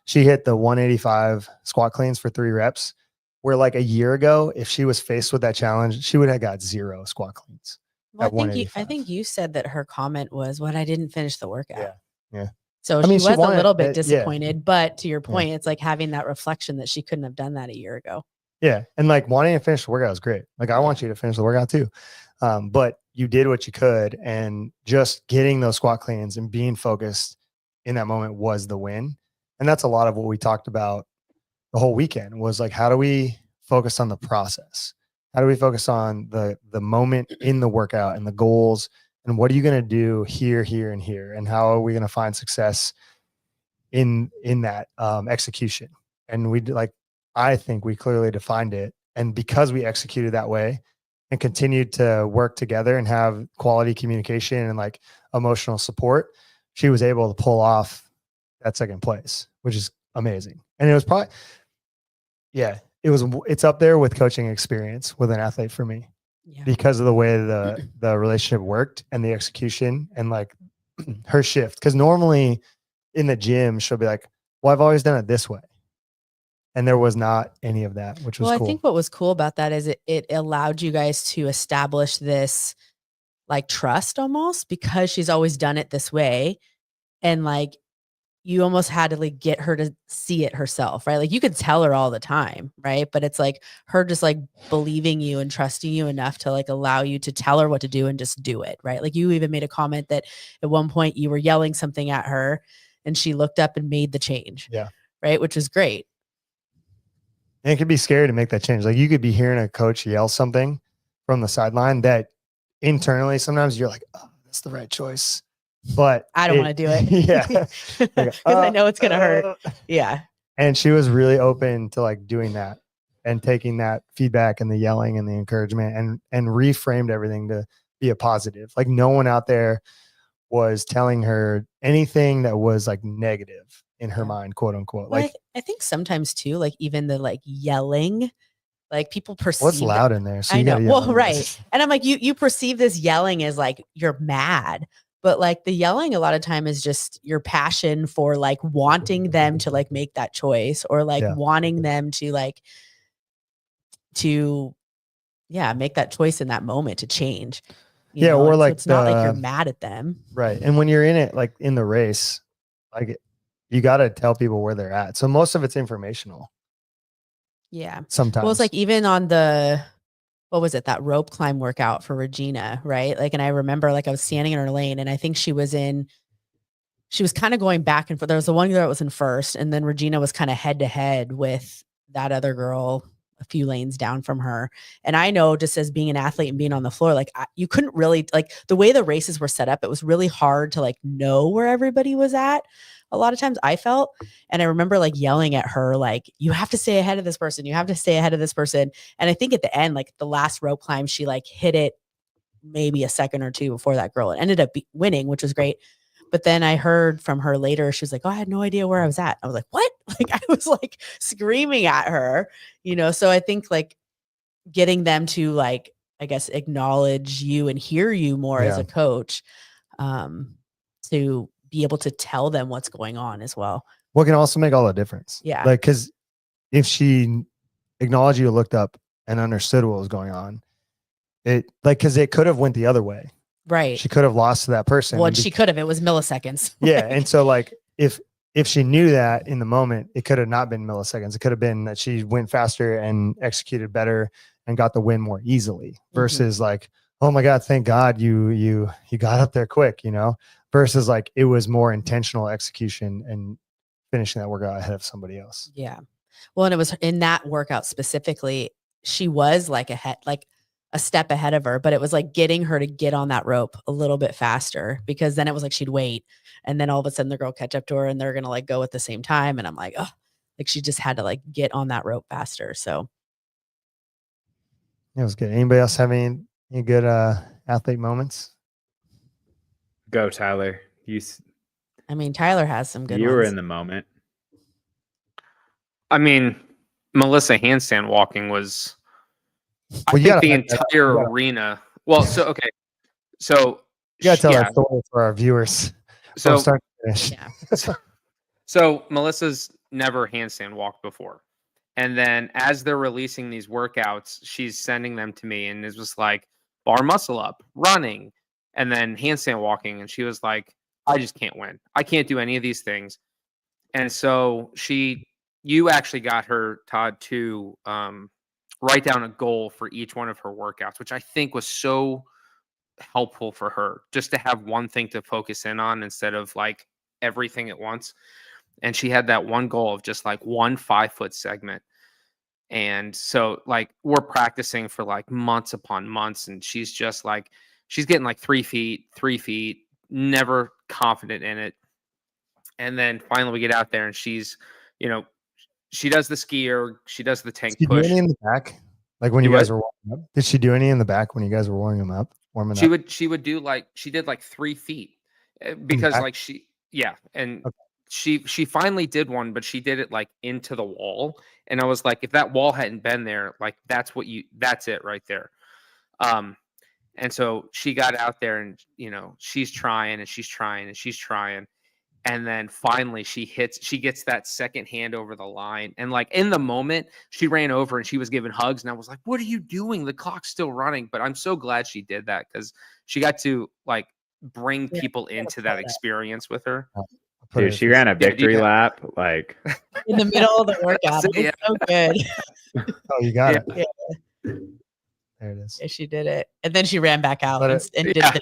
she hit the 185 squat cleans for 3 reps, where like a year ago, if she was faced with that challenge, she would have got 0 squat cleans. Well, I think you said that her comment was, "What, I didn't finish the workout." Yeah. So she was a little bit disappointed, but to your point, it's like having that reflection that she couldn't have done that a year ago. Yeah. And like wanting to finish the workout is great. Like I want you to finish the workout too. But you did what you could, and just getting those squat cleans and being focused in that moment was the win. And that's a lot of what we talked about the whole weekend, was like, how do we focus on the process? How do we focus on the moment in the workout and the goals, and what are you going to do here, here, and here? And how are we going to find success in that execution? And I think we clearly defined it. And because we executed that way and continued to work together and have quality communication and like emotional support, she was able to pull off that second place, which is amazing. And it was probably, it's up there with coaching experience with an athlete for me, because of the way the relationship worked and the execution and like her shift. Cause normally in the gym, she'll be like, well, I've always done it this way. And there was not any of that, which was cool. I think what was cool about that is it allowed you guys to establish this like trust almost, because she's always done it this way. And like, you almost had to like get her to see it herself, right? Like you could tell her all the time, right? But it's like her just like believing you and trusting you enough to like allow you to tell her what to do and just do it, right? Like you even made a comment that at one point you were yelling something at her and she looked up and made the change. Yeah. Right. Which is great. And it could be scary to make that change. Like you could be hearing a coach yell something from the sideline that internally sometimes you're like, oh, that's the right choice. But I don't want to do it. Yeah. Because I know it's going to hurt. Yeah. And she was really open to like doing that and taking that feedback and the yelling and the encouragement and reframed everything to be a positive. Like no one out there was telling her anything that was like negative in her mind, quote unquote. Well, like I think sometimes too, like even the like yelling, like people perceive what's loud in there. So I know. Well, right. And I'm like, you perceive this yelling as like you're mad, but like the yelling a lot of time is just your passion for like wanting them to like make that choice, or like wanting them to like make that choice in that moment to change. You know? Or like so it's not like you're mad at them. Right. And when you're in it, like in the race, like you got to tell people where they're at. So most of it's informational. Yeah. Sometimes. Well, it's like even on what was it? That rope climb workout for Regina, right? Like, and I remember like I was standing in her lane and I think she was kind of going back and forth. There was the one girl that was in first, and then Regina was kind of head to head with that other girl a few lanes down from her. And I know, just as being an athlete and being on the floor, like you couldn't really, like the way the races were set up, it was really hard to like know where everybody was at. A lot of times I felt, and I remember like yelling at her, like, you have to stay ahead of this person. You have to stay ahead of this person. And I think at the end, like the last rope climb, she like hit it maybe a second or two before that girl. It ended up winning, which was great. But then I heard from her later, she was like, oh, I had no idea where I was at. I was like, what? Like I was like screaming at her, so I think like getting them to like, I guess, acknowledge you and hear you more as a coach, to be able to tell them what's going on as well. What can also make all the difference. Yeah. Like, cause if she acknowledged you, looked up and understood what was going on, cause it could have went the other way. Right. She could have lost to that person. Well, she could have. It was milliseconds. Yeah. And so like if she knew that in the moment, it could have not been milliseconds. It could have been that she went faster and executed better and got the win more easily, versus like, oh my God, thank God you got up there quick, versus like it was more intentional execution and finishing that workout ahead of somebody else. Yeah. Well, and it was in that workout specifically, she was like a step ahead of her, but it was like getting her to get on that rope a little bit faster, because then it was like she'd wait and then all of a sudden the girl catch up to her and they're going to like go at the same time. And I'm like, oh, like she just had to like get on that rope faster. So it was good. Anybody else have any good athlete moments? Go, Tyler. I mean, Tyler has some good ones. You were in the moment. I mean, Melissa handstand walking was, I think the entire arena. Well, so you gotta tell that story for our viewers. So start to finish. Yeah. So Melissa's never handstand walked before, and then as they're releasing these workouts, she's sending them to me, and it was like bar muscle up, running, and then handstand walking, and she was like, "I just can't win. I can't do any of these things." And so you actually got her, Todd, to write down a goal for each one of her workouts, which I think was so helpful for her, just to have one thing to focus in on instead of like everything at once. And she had that one goal of just like one 5-foot segment. And so like we're practicing for like months upon months, and she's just like, she's getting like 3 feet, never confident in it. And then finally we get out there and she's, you know, she does the skier, she does the tank push. Did she do any in the back? Like when you guys were warming up? Did she do any in the back when you guys were warming up? She would do like, she did like 3 feet because like and she finally did one, but she did it like into the wall. And I was like, if that wall hadn't been there, like that's it right there. And so she got out there and, you know, she's trying. And then finally she gets that second hand over the line. And like in the moment she ran over and she was giving hugs. And I was like, what are you doing? The clock's still running. But I'm so glad she did that, because she got to like bring people into that experience with her. Dude, she ran a victory lap like in the middle of the workout. It was so good. Oh, you got it. Yeah. There it is. Yeah, she did it. And then she ran back out and did the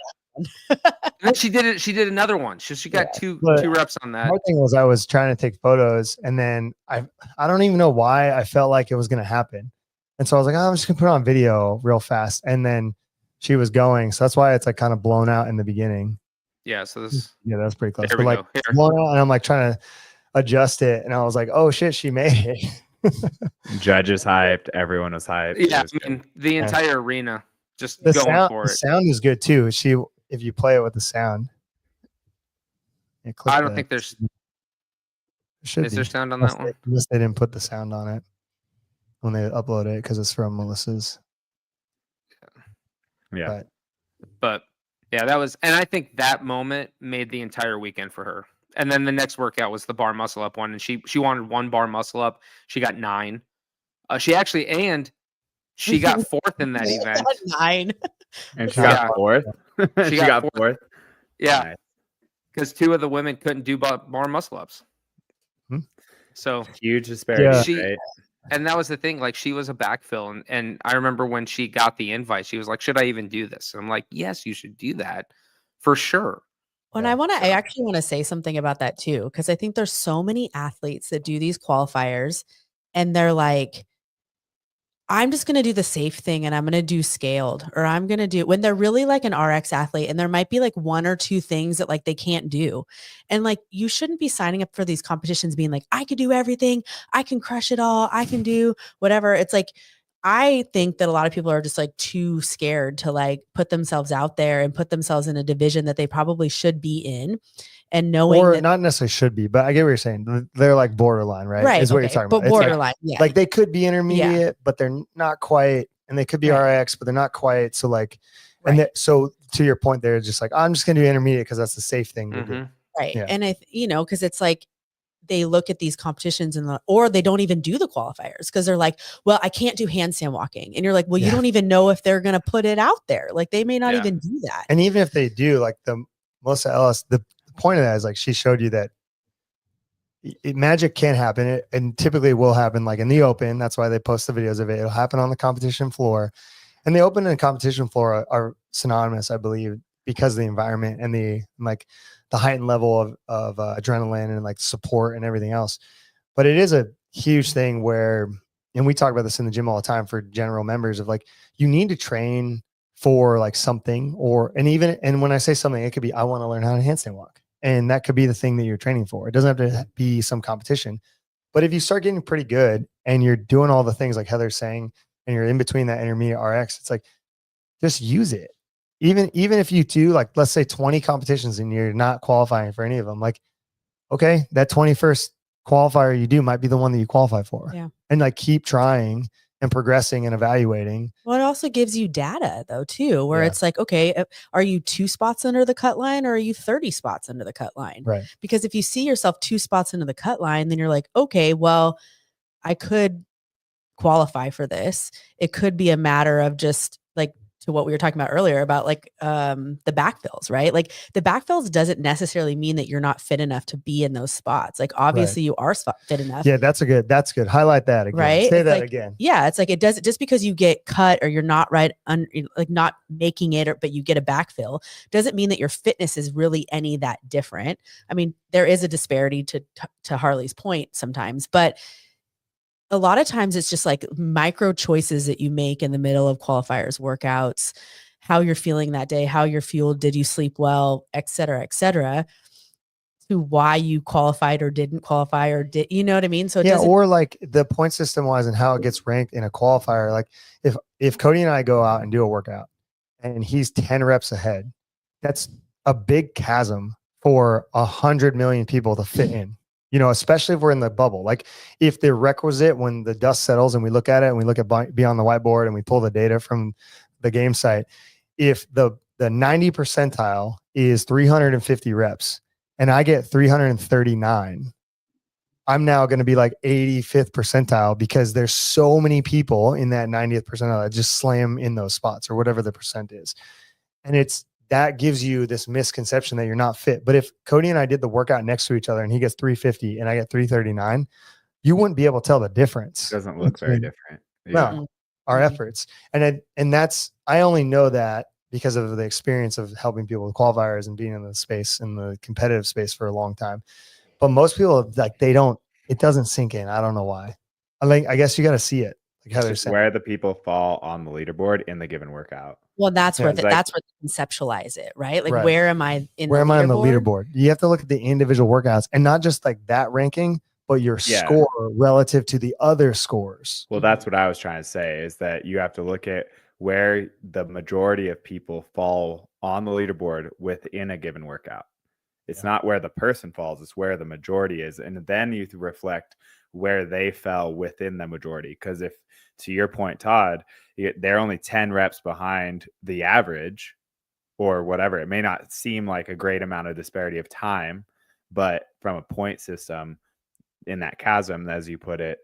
and then she did it. She did another one. She got two reps on that. The thing was, I was trying to take photos, and then I don't even know why I felt like it was going to happen. And so I was like, oh, I'm just going to put it on video real fast. And then she was going. So that's why it's like kind of blown out in the beginning. Yeah. So that's pretty close. There but we like go. blown out, and I'm like trying to adjust it. And I was like, oh shit, she made it. Judges hyped. Everyone was hyped. Yeah. I mean, the entire arena just going for it. The sound is good too. If you play it with the sound. I don't think there's. Is there sound on that one? Unless they didn't put the sound on it when they upload it, because it's from Melissa's. Yeah. But yeah, that was, and I think that moment made the entire weekend for her. And then the next workout was the bar muscle up one, and she wanted 1 bar muscle up. She got 9. She got 4th in that event. 9. And she got 4th. She got 4th. Yeah. Because 2 of the women couldn't do bar muscle ups. So huge disparity. Right? And that was the thing. Like, she was a backfill. And I remember when she got the invite, she was like, should I even do this? And I'm like, yes, you should do that for sure. When I actually want to say something about that too, because I think there's so many athletes that do these qualifiers and they're like, I'm just going to do the safe thing and I'm going to do scaled, or I'm going to do, when they're really like an RX athlete and there might be like 1 or 2 things that like they can't do. And like, you shouldn't be signing up for these competitions being like, I could do everything. I can crush it all. I can do whatever. It's like, I think that a lot of people are just like too scared to like put themselves out there and put themselves in a division that they probably should be in. And knowing or that, not necessarily should be, but I get what you're saying. They're like borderline, right? Right. Is what you're talking about. But borderline, yeah. Like they could be intermediate, but they're not quite, and they could be RX, but they're not quite. So like, and so to your point, they're just like, I'm just going to do intermediate because that's the safe thing to do. Right. Yeah. And because it's like, they look at these competitions or they don't even do the qualifiers because they're like, well, I can't do handstand walking. And you're like, well, you don't even know if they're going to put it out there. Like they may not even do that. And even if they do, like the Melissa Ellis, the point of that is like, she showed you that magic can happen. And typically will happen like in the open. That's why they post the videos of it. It'll happen on the competition floor, and the open and competition floor are synonymous, I believe, because of the environment and the heightened level of adrenaline and like support and everything else. But it is a huge thing where, and we talk about this in the gym all the time for general members, of like, you need to train for like something, and when I say something, it could be, I want to learn how to handstand walk. And that could be the thing that you're training for. It doesn't have to be some competition. But if you start getting pretty good and you're doing all the things like Heather's saying, and you're in between that intermediate RX, it's like, just use it. Even if you do like, let's say 20 competitions and you're not qualifying for any of them, like, okay, that 21st qualifier you do might be the one that you qualify for. Yeah. And like, keep trying and progressing and evaluating. Well, it also gives you data though, too, where it's like, okay, are you 2 spots under the cut line or are you 30 spots under the cut line? Right. Because if you see yourself 2 spots into the cut line, then you're like, okay, well, I could qualify for this. It could be a matter of just like to what we were talking about earlier about like the backfills, right? Like the backfills doesn't necessarily mean that you're not fit enough to be in those spots. Like obviously you are fit enough. Yeah, that's good. Highlight that again. Right? Say it's that like, again. Yeah, it's like it does just because you get cut or you're not right, like not making it, but you get a backfill doesn't mean that your fitness is really any that different. I mean, there is a disparity to Harley's point sometimes, but a lot of times it's just like micro choices that you make in the middle of qualifiers, workouts, how you're feeling that day, how you're fueled, did you sleep well, et cetera, to why you qualified or didn't qualify or did, you know what I mean? So or like the point system wise and how it gets ranked in a qualifier. Like if Cody and I go out and do a workout and he's 10 reps ahead, that's a big chasm for 100 million people to fit in. You know, especially if we're in the bubble. Like if the requisite, when the dust settles and we look at it and we look at beyond the whiteboard and we pull the data from the game site, if the 90 percentile is 350 reps and I get 339, I'm now going to be like 85th percentile because there's so many people in that 90th percentile that just slam in those spots or whatever the percent is. And that gives you this misconception that you're not fit. But if Cody and I did the workout next to each other and he gets 350 and I get 339, you wouldn't be able to tell the difference. It doesn't look very different. No, our efforts. And I only know that because of the experience of helping people with qualifiers and being in the space, in the competitive space for a long time. But most people, like, it doesn't sink in. I don't know why. I guess you got to see it. Like how they're saying. Where the people fall on the leaderboard in the given workout. Well, that's where that's where they conceptualize it, right? Like, right. where am I in where the am I on the leaderboard? You have to look at the individual workouts and not just like that ranking, but your score relative to the other scores. Well, that's what I was trying to say, is that you have to look at where the majority of people fall on the leaderboard within a given workout. It's not where the person falls, it's where the majority is. And then you reflect where they fell within the majority. Because if, to your point, Todd, they're only 10 reps behind the average or whatever, it may not seem like a great amount of disparity of time, but from a point system in that chasm, as you put it,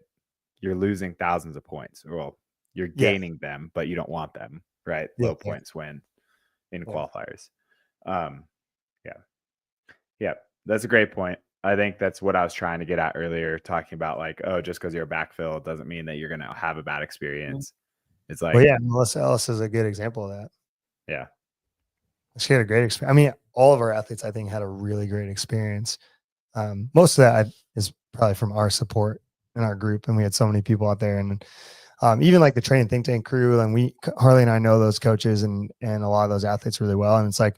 you're losing thousands of points. Well, you're gaining them, but you don't want them, right? Low points win in qualifiers. Yeah, that's a great point. I think that's what I was trying to get at earlier, talking about like, oh, just because you're a backfill doesn't mean that you're going to have a bad experience. It's like, well, yeah, Melissa Ellis is a good example of that. Yeah. She had a great experience. I mean, all of our athletes, I think, had a really great experience. Most of that is probably from our support in our group. And we had so many people out there. And even like the training think tank crew, and Harley and I know those coaches and a lot of those athletes really well. And it's like,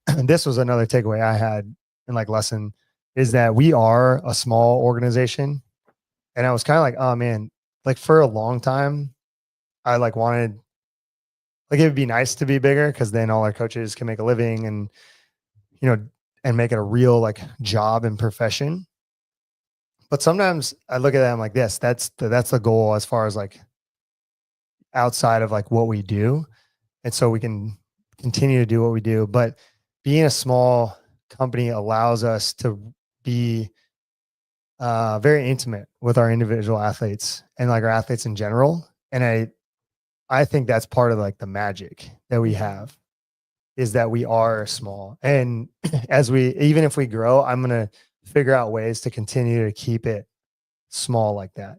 and this was another takeaway I had in like lesson, is that we are a small organization. And I was kind of like, oh man, like for a long time, I like wanted, like, it would be nice to be bigger because then all our coaches can make a living and, you know, and make it a real like job and profession. But sometimes I look at them like this, that's the goal as far as like outside of like what we do. And so we can continue to do what we do. But being a small company allows us to be very intimate with our individual athletes and like our athletes in general. And I think that's part of like the magic that we have, is that we are small. And even if we grow, I'm going to figure out ways to continue to keep it small like that.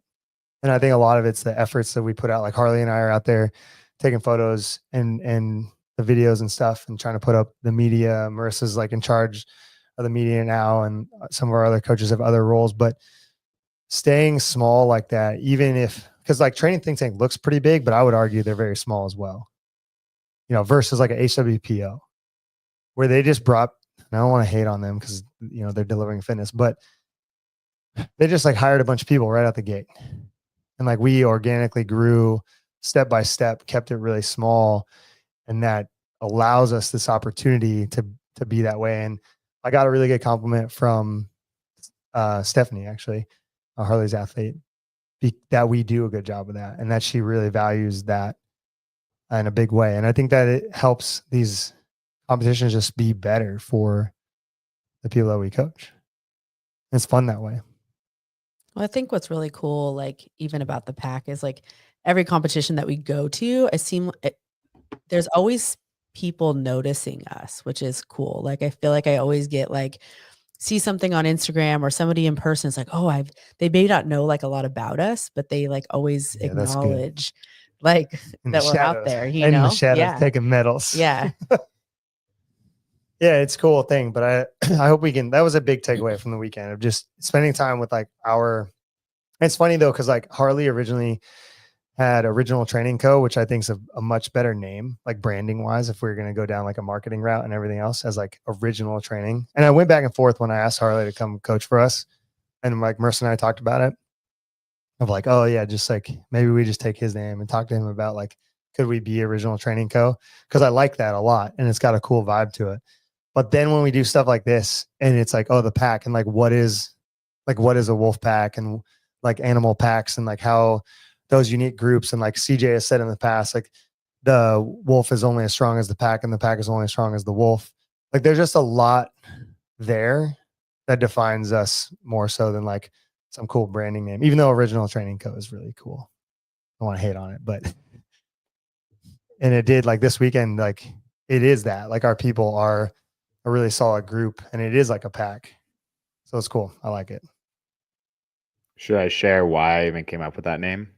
And I think a lot of it's the efforts that we put out. Like Harley and I are out there taking photos and the videos and stuff and trying to put up the media. Marissa's like in charge of the media now, and some of our other coaches have other roles, but staying small like that, even because like training think tank looks pretty big, but I would argue they're very small as well, you know, versus like a HWPO where they just brought, and I don't want to hate on them because, you know, they're delivering fitness, but they just like hired a bunch of people right out the gate. And like we organically grew step by step, kept it really small. And that allows us this opportunity to be that way. And I got a really good compliment from Stephanie, actually, Harley's athlete, that we do a good job of that, and that she really values that in a big way. And I think that it helps these competitions just be better for the people that we coach. It's fun that way. Well, I think what's really cool, like even about the pack, is like every competition that we go to, there's always people noticing us, which is cool. Like, I feel like I always get like, see something on Instagram or somebody in person. It's like, oh, they may not know like a lot about us, but they like always acknowledge like that we're out there, in the shadows, taking medals. Yeah. Yeah, it's a cool thing, but I hope we can. That was a big takeaway from the weekend of just spending time with like our. It's funny though, because like Harley originally had Original Training Co., which I think is a much better name, like branding wise, if we are going to go down like a marketing route and everything else as like Original Training. And I went back and forth when I asked Harley to come coach for us, and like Mercer and I talked about it. Of like, oh yeah, just like maybe we just take his name and talk to him about like, could we be Original Training Co.? Because I like that a lot, and it's got a cool vibe to it. But then when we do stuff like this and it's like, oh, the pack and like, what is a wolf pack and like animal packs and like how those unique groups. And like CJ has said in the past, like the wolf is only as strong as the pack and the pack is only as strong as the wolf. Like there's just a lot there that defines us more so than like some cool branding name, even though Original Training Co. is really cool. I want to hate on it, but, and it did like this weekend, like it is that like our people are a really solid group and it is like a pack. So it's cool. I like it. Should I share why I even came up with that name?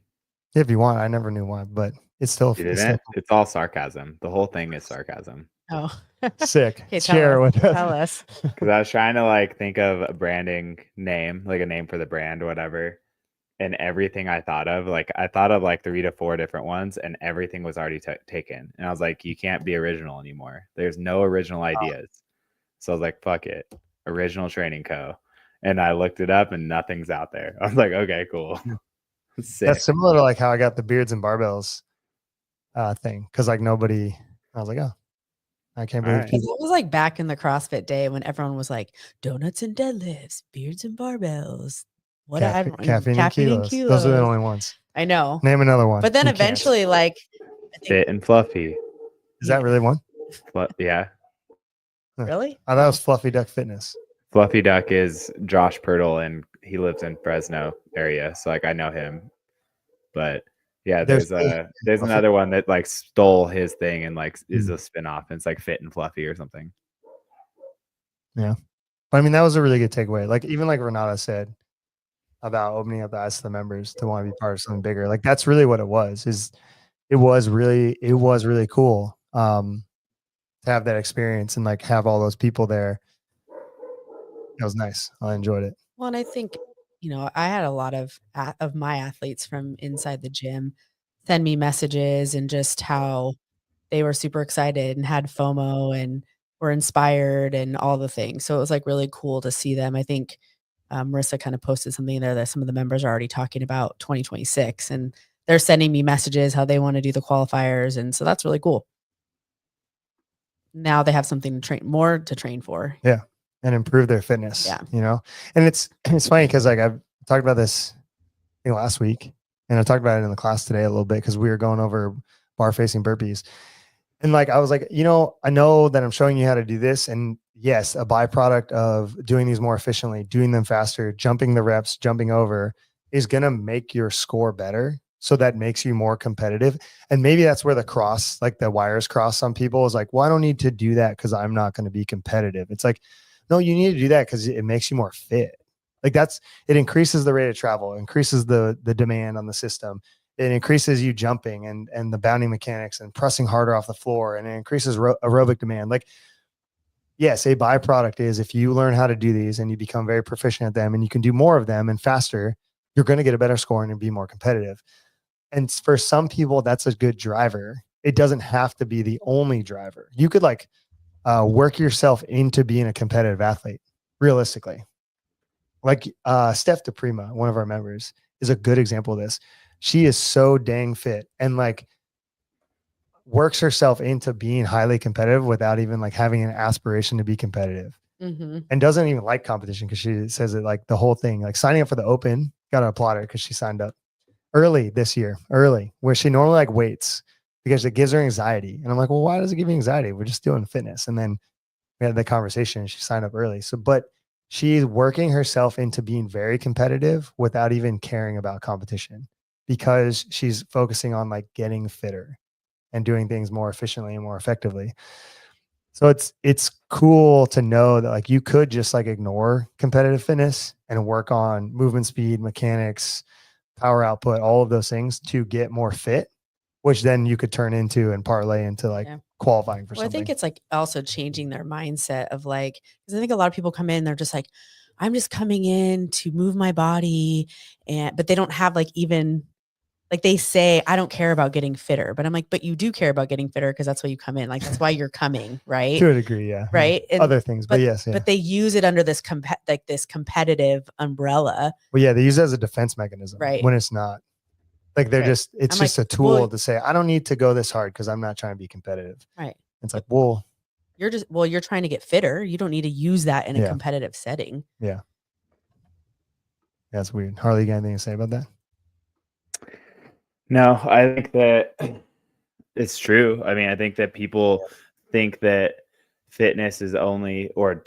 If you want, I never knew why, but it's still. It's all sarcasm. The whole thing is sarcasm. Oh, sick. Okay, share with us. Tell us. Because I was trying to like think of a branding name, like a name for the brand or whatever. And everything I thought of like 3 to 4 different ones, and everything was already taken. And I was like, you can't be original anymore. There's no original ideas. So I was like, fuck it. Original Training Co. And I looked it up and nothing's out there. I was like, okay, cool. That's similar to like how I got the beards and barbells thing. Cause like nobody, I was like, oh, I can't believe people. It was like back in the CrossFit day when everyone was like donuts and deadlifts, beards and barbells. Caffeine and kilos. Those are the only ones. I know. Name another one. But then eventually like Fit and Fluffy. Is that really one? Yeah. Really? Oh, that was Fluffy Duck Fitness. Fluffy Duck is Josh Pirtle, and he lives in Fresno area, so like I know him. But yeah, there's another one that like stole his thing and like is a spinoff, and it's like Fit and Fluffy or something. Yeah, but I mean that was a really good takeaway. Like even like Renata said about opening up the eyes to the members to want to be part of something bigger. Like that's really what it was. It was really cool to have that experience and like have all those people there. It was nice. I enjoyed it. Well, and I think, I had a lot of my athletes from inside the gym send me messages and just how they were super excited and had FOMO and were inspired and all the things. So it was like really cool to see them. I think Marissa kind of posted something there that some of the members are already talking about 2026 and they're sending me messages how they want to do the qualifiers. And so that's really cool. Now they have something to train for. Yeah. And improve their fitness. Yeah. And it's funny because like I've talked about this last week and I talked about it in the class today a little bit because we were going over bar facing burpees. And like I was like, I know that I'm showing you how to do this. And yes, a byproduct of doing these more efficiently, doing them faster, jumping the reps, jumping over is going to make your score better. So that makes you more competitive. And maybe that's where the wires cross some people is like, well, I don't need to do that because I'm not going to be competitive. It's like, no, you need to do that because it makes you more fit. Like it increases the rate of travel, increases the demand on the system. It increases you jumping and the bounding mechanics and pressing harder off the floor, and it increases aerobic demand. Like, yes, a byproduct is if you learn how to do these and you become very proficient at them and you can do more of them and faster, you're going to get a better score and be more competitive. And for some people, that's a good driver. It doesn't have to be the only driver. You could work yourself into being a competitive athlete, realistically. Like Steph DePrima, one of our members, is a good example of this. She is so dang fit and like works herself into being highly competitive without even like having an aspiration to be competitive. Mm-hmm. And doesn't even like competition because she says it like the whole thing, like signing up for the Open, got to applaud her because she signed up early this year, where she normally like waits because it gives her anxiety. And I'm like, well, why does it give you anxiety? We're just doing fitness. And then we had the conversation and she signed up early. So, but she's working herself into being very competitive without even caring about competition because she's focusing on like getting fitter. and doing things more efficiently and more effectively. So it's cool to know that like you could just like ignore competitive fitness and work on movement speed, mechanics, power output, all of those things to get more fit, which then you could turn into and parlay into like qualifying for something. I think it's like also changing their mindset of like, because I think a lot of people come in, they're just like, I'm just coming in to move my body, but they don't have like even like they say, I don't care about getting fitter, but I'm like, but you do care about getting fitter because that's why you come in. Like, that's why you're coming, right? To a degree, yeah. Right. And other things, but yes. Yeah. But they use it under this this competitive umbrella. Well, yeah, they use it as a defense mechanism, right? When it's not. Like they're it's just like, a tool to say, I don't need to go this hard because I'm not trying to be competitive. Right. It's like, well, you're trying to get fitter. You don't need to use that in a competitive setting. Yeah. That's weird. Harley, you got anything to say about that? No, I think that it's true. I mean, I think that people think that fitness is only, or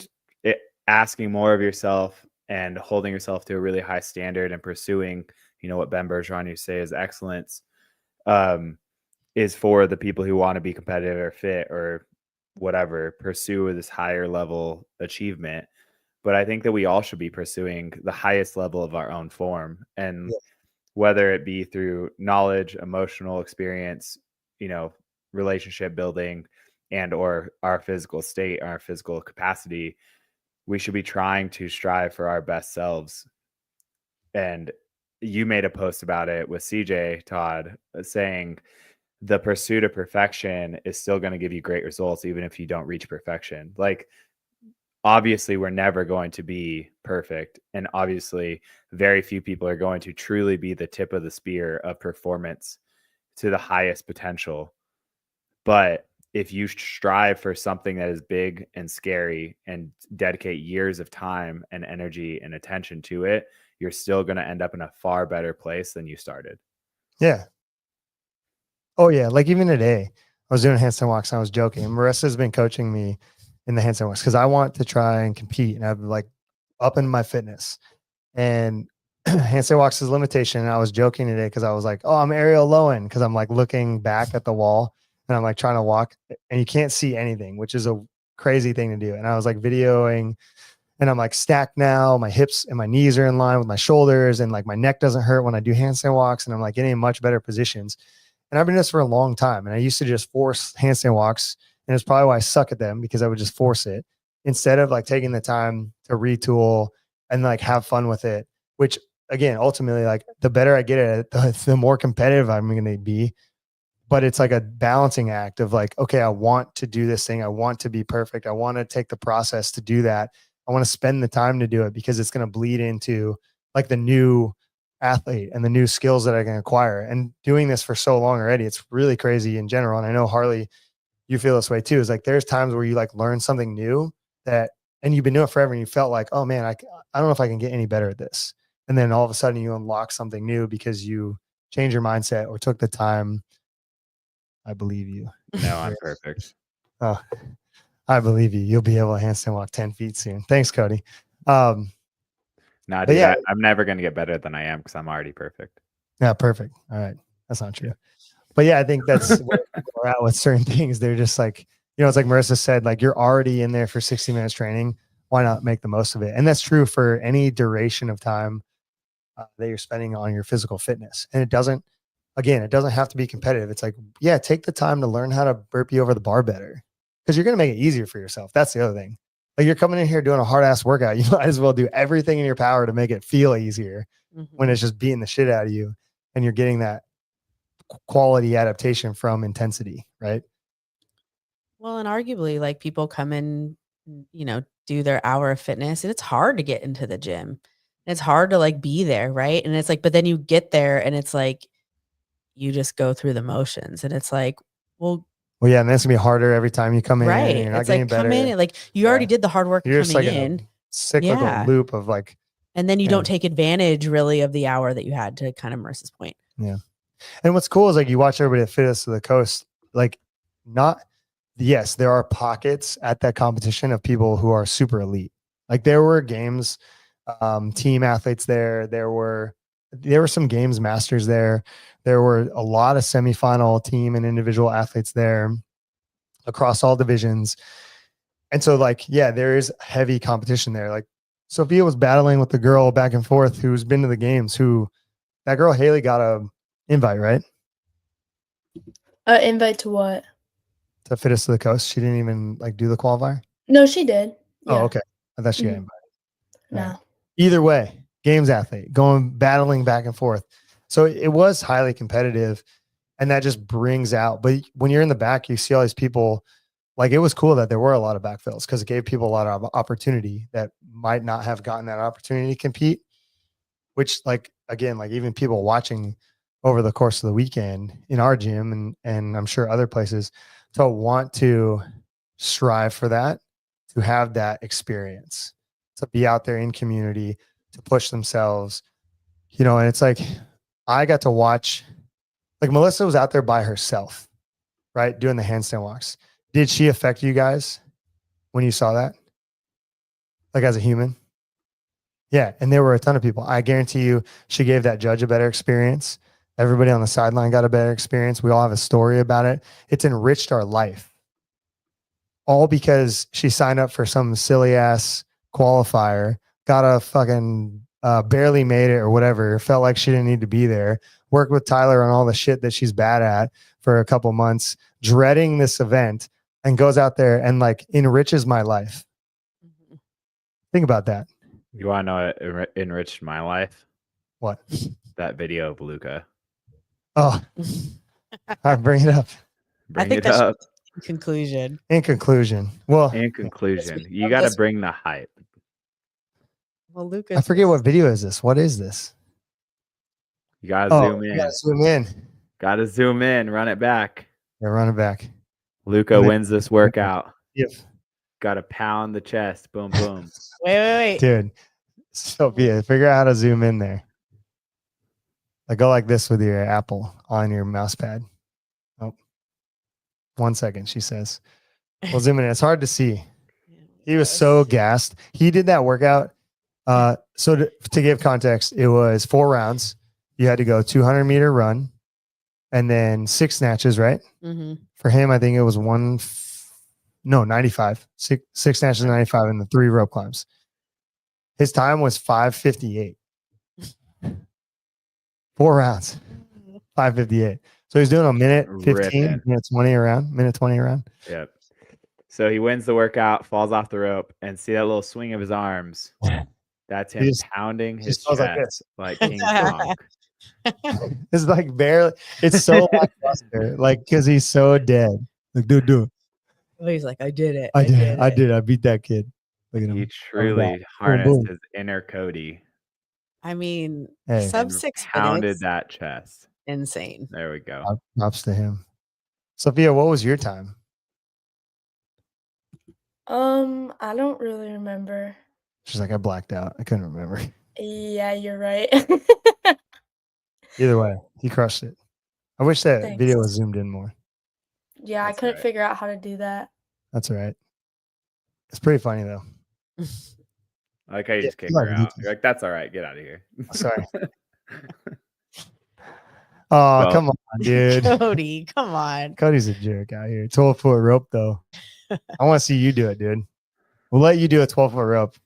asking more of yourself and holding yourself to a really high standard and pursuing, what Ben Bergeron used to say is excellence, is for the people who want to be competitive or fit or whatever, pursue this higher level achievement. But I think that we all should be pursuing the highest level of our own form. And whether it be through knowledge, emotional experience, relationship building, and or our physical state, our physical capacity, we should be trying to strive for our best selves. And you made a post about it with CJ, Todd, saying the pursuit of perfection is still going to give you great results, even if you don't reach perfection. Like, obviously, we're never going to be perfect. And obviously, very few people are going to truly be the tip of the spear of performance to the highest potential. But if you strive for something that is big and scary and dedicate years of time and energy and attention to it, you're still going to end up in a far better place than you started. Yeah. Oh, yeah. Like even today, I was doing handstand walks and I was joking. Marissa's been coaching me in the handstand walks because I want to try and compete and I'm like up in my fitness. And handstand walks is limitation. And I was joking today because I was like, oh, I'm Ariel Lowen because I'm like looking back at the wall and I'm like trying to walk and you can't see anything, which is a crazy thing to do. And I was like videoing and I'm like stacked now. My hips and my knees are in line with my shoulders and like my neck doesn't hurt when I do handstand walks and I'm like getting in much better positions. And I've been doing this for a long time. And I used to just force handstand walks. And it's probably why I suck at them because I would just force it instead of like taking the time to retool and like have fun with it, which again, ultimately, like the better I get at it, the more competitive I'm going to be. But it's like a balancing act of like, okay, I want to do this thing. I want to be perfect. I want to take the process to do that. I want to spend the time to do it because it's going to bleed into like the new athlete and the new skills that I can acquire. And doing this for so long already, it's really crazy in general. And I know Harley, you feel this way too. Is like there's times where you like learn something new and you've been doing it forever and you felt like, oh man, I don't know if I can get any better at this. And then all of a sudden you unlock something new because you change your mindset or took the time. I believe you. No, I'm perfect. Oh, I believe you. You'll be able to handstand walk 10 feet soon. Thanks, Cody. No, dude, yeah, I'm never going to get better than I am because I'm already perfect. Yeah, perfect. All right. That's not true. But yeah, I think that's where people are at with certain things. They're just like, it's like Marissa said, like you're already in there for 60 minutes training. Why not make the most of it? And that's true for any duration of time that you're spending on your physical fitness. And it doesn't have to be competitive. It's like, yeah, take the time to learn how to burpee over the bar better because you're going to make it easier for yourself. That's the other thing. Like you're coming in here doing a hard ass workout. You might as well do everything in your power to make it feel easier when it's just beating the shit out of you and you're getting that quality adaptation from intensity, right? Well, and arguably like people come in, do their hour of fitness and it's hard to get into the gym. And it's hard to like be there, right? And it's like, but then you get there and it's like you just go through the motions and it's like, well, yeah, and that's gonna be harder every time you come in. Right. And you're not it's getting like better. Come in, like you already did the hard work you're coming just like in. A cyclical loop of like, and then you don't take advantage really of the hour that you had to kind of Marissa's point. Yeah. And what's cool is like you watch everybody at Fittest to the Coast, like yes, there are pockets at that competition of people who are super elite. Like there were games, team athletes there. There there were some games masters there. There were a lot of semifinal team and individual athletes there across all divisions. And so like, yeah, there is heavy competition there. Like Sophia was battling with the girl back and forth who's been to the games, that girl Haley got a invite, right? Invite to what? To Fittest to the Coast. She didn't even like do the qualifier? No, she did. Yeah. Oh, okay. I thought she got invited. No. Right. Either way, games athlete, battling back and forth. So it was highly competitive, and that just brings out. But when you're in the back, you see all these people. Like, it was cool that there were a lot of backfills because it gave people a lot of opportunity that might not have gotten that opportunity to compete, which, like, again, like even people watching over the course of the weekend in our gym and I'm sure other places, to want to strive for that, to have that experience, to be out there in community, to push themselves, and it's like, I got to watch, like Melissa was out there by herself, right? Doing the handstand walks. Did she affect you guys when you saw that? Like as a human? Yeah. And there were a ton of people. I guarantee you she gave that judge a better experience. Everybody on the sideline got a better experience. We all have a story about it. It's enriched our life. All because she signed up for some silly ass qualifier, got a fucking barely made it or whatever, felt like she didn't need to be there, worked with Tyler on all the shit that she's bad at for a couple months, dreading this event, and goes out there and like enriches my life. Mm-hmm. Think about that. You want to know what enriched my life? What? That video of Luca. Oh, I bring it up. I think that's in conclusion. In conclusion. Well, in conclusion, you got to bring the hype. Well, Lucas, I forget what video is this. What is this? You got to zoom in. You got to zoom in. Got to zoom in. Run it back. Yeah, run it back. Luca wins this workout. Yep. Got to pound the chest. Boom, boom. Wait. Dude, Sophia, figure out how to zoom in there. Like, go like this with your Apple on your mouse pad. Oh, 1 second, she says. Well, zoom in. It's hard to see. He was so gassed. He did that workout. So to give context, it was 4 rounds. You had to go 200-meter run and then 6 snatches, right? Mm-hmm. For him, I think it was 95. 6 snatches, 95, and the 3 rope climbs. His time was 5:58. 4 rounds, 5:58. So he's doing a minute 15, minute 20 around. Yep. So he wins the workout, falls off the rope, and see that little swing of his arms. That's him pounding his chest like King Kong. It's like barely. It's so lackluster, like because he's so dead. Like, dude. He's like, I did it. I did. I beat that kid. Look at him. He truly harnessed his inner Cody. I mean, sub 6 pounded minutes. That chest. Insane. There we go. Props to him. Sophia, what was your time? I don't really remember. She's like, I blacked out. I couldn't remember. Yeah, you're right. Either way, he crushed it. I wish that video was zoomed in more. Yeah, I couldn't figure out how to do that. That's all right. It's pretty funny though. I like how you just kick her out. You're like, that's all right. Get out of here. Sorry. Oh, come on, dude. Cody, come on. Cody's a jerk out here. 12-foot rope, though. I want to see you do it, dude. We'll let you do a 12-foot rope.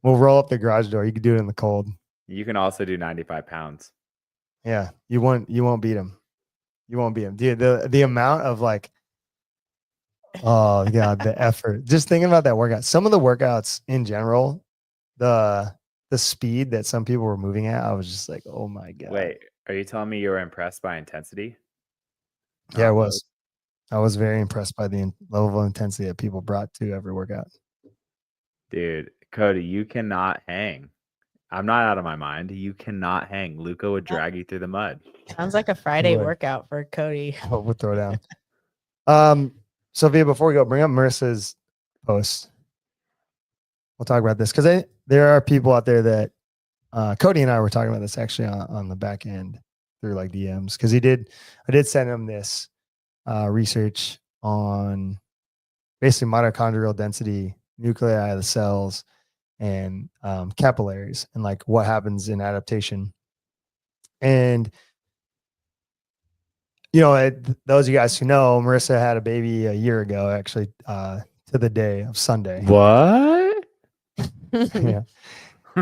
We'll roll up the garage door. You can do it in the cold. You can also do 95 pounds. Yeah, you won't beat him. You won't beat him. Dude, the amount of like, oh God, the effort. Just thinking about that workout. Some of the workouts in general, the speed that some people were moving at, I was just like, oh my God. Wait, are you telling me you were impressed by intensity? Yeah, I was. I was very impressed by the level of intensity that people brought to every workout. Dude, Cody, you cannot hang. I'm not out of my mind. You cannot hang. Luca would drag you through the mud. Sounds like a Friday workout for Cody. Oh, we'll throw down. Sophia, before we go, bring up Marissa's post. We'll talk about this because there are people out there that Cody and I were talking about this actually on the back end through like DMs because I did send him this research on basically mitochondrial density, nuclei of the cells, and capillaries, and like what happens in adaptation And those of you guys who know, Marissa had a baby a year ago, actually, to the day of Sunday. What? Yeah.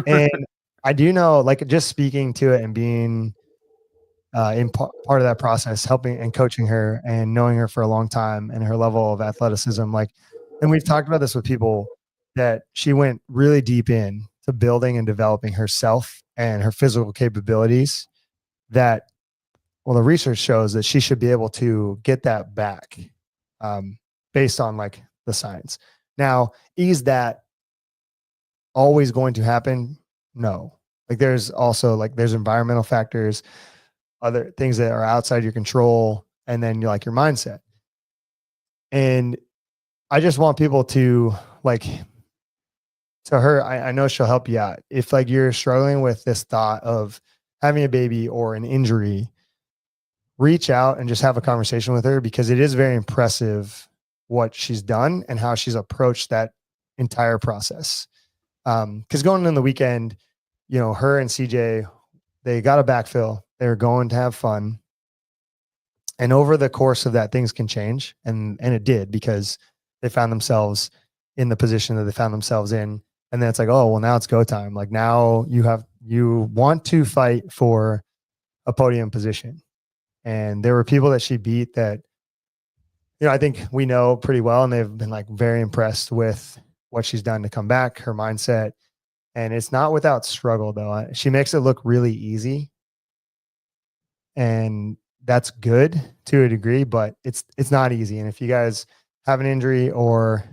And I do know, like, just speaking to it and being in part of that process, helping and coaching her and knowing her for a long time and her level of athleticism, like, and we've talked about this with people, that she went really deep in to building and developing herself and her physical capabilities, that, well, the research shows that she should be able to get that back, based on like the science. Now, is that always going to happen? No. Like, there's also there's environmental factors, other things that are outside your control, and then you're like your mindset. And I just want people to to her, I know she'll help you out. If like you're struggling with this thought of having a baby or an injury, reach out and just have a conversation with her, because it is very impressive what she's done and how she's approached that entire process. Because going in the weekend, her and CJ, they got a backfill. They were going to have fun. And over the course of that, things can change. And it did, because they found themselves in the position that they found themselves in. And then it's like, oh, well, now it's go time. Like, now you want to fight for a podium position. And there were people that she beat that, I think we know pretty well. And they've been like very impressed with what she's done to come back, her mindset. And it's not without struggle, though. She makes it look really easy. And that's good to a degree, but it's not easy. And if you guys have an injury, or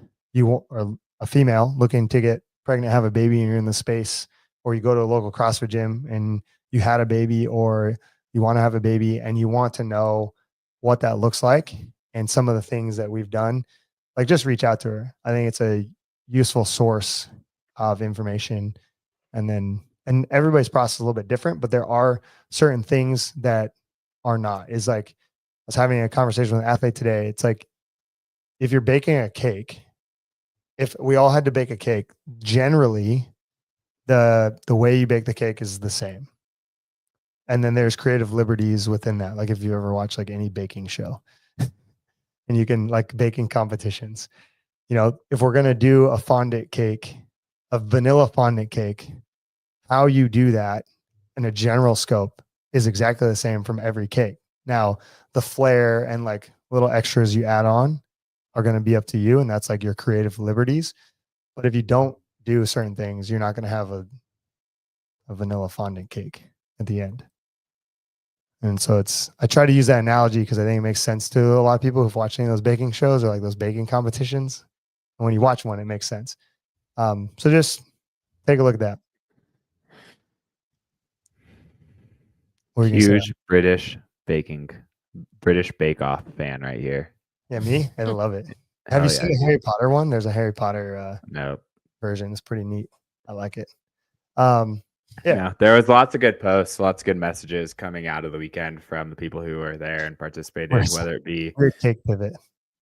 or a female looking to get pregnant, have a baby, and you're in the space, or you go to a local CrossFit gym and you had a baby, or you want to have a baby and you want to know what that looks like and some of the things that we've done, like, just reach out to her. I think it's a useful source of information. And everybody's process is a little bit different, but there are certain things that are not. Is like, I was having a conversation with an athlete today. It's like, if you're baking a cake, if we all had to bake a cake, generally the way you bake the cake is the same. And then there's creative liberties within that. Like, if you ever watch like any baking show and you can like baking competitions, if we're going to do a fondant cake, a vanilla fondant cake, how you do that in a general scope is exactly the same from every cake. Now, the flair and like little extras you add on are going to be up to you. And that's like your creative liberties. But if you don't do certain things, you're not going to have a vanilla fondant cake at the end. And so I try to use that analogy because I think it makes sense to a lot of people who've watched any of those baking shows or like those baking competitions. And when you watch one, it makes sense. So just take a look at that. Huge British Bake Off fan right here. Yeah, me? I love it. Have you seen the Harry Potter one? There's a Harry Potter version. It's pretty neat. I like it. Yeah, there was lots of good posts, lots of good messages coming out of the weekend from the people who were there and participated, whether it be weird cake pivot.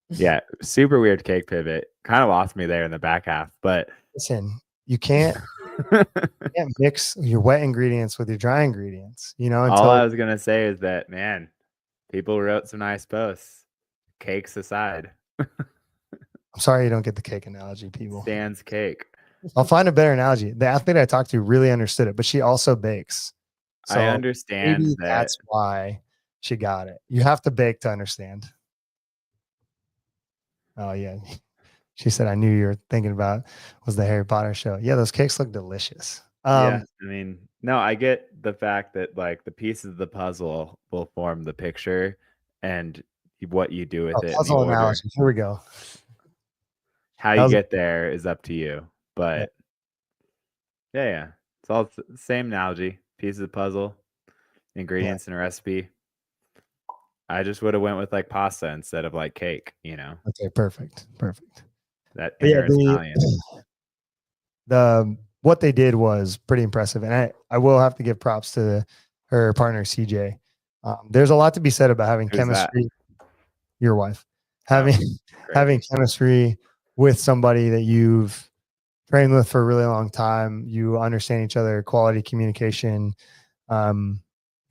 Yeah, super weird cake pivot. Kind of lost me there in the back half, but listen, you can't mix your wet ingredients with your dry ingredients. All I was gonna say is that, man, people wrote some nice posts. Cakes aside. I'm sorry you don't get the cake analogy, people. Stan's cake. I'll find a better analogy. The athlete I talked to really understood it, but she also bakes. So I understand maybe that's why she got it. You have to bake to understand. Oh yeah. She said, I knew you were thinking about was the Harry Potter show. Yeah, those cakes look delicious. Yeah, I mean, no, I get the fact that like the pieces of the puzzle will form the picture, and what you do with it. Puzzle analogy. Here we go. How you get there is up to you. But yeah. It's all the same analogy. Pieces of puzzle, ingredients in a recipe. I just would have went with like pasta instead of like cake, Okay, perfect. That inner Italian. What they did was pretty impressive. And I will have to give props to her partner, CJ. There's a lot to be said about having chemistry. Your wife. Having chemistry with somebody that you've trained with for a really long time. You understand each other, quality communication.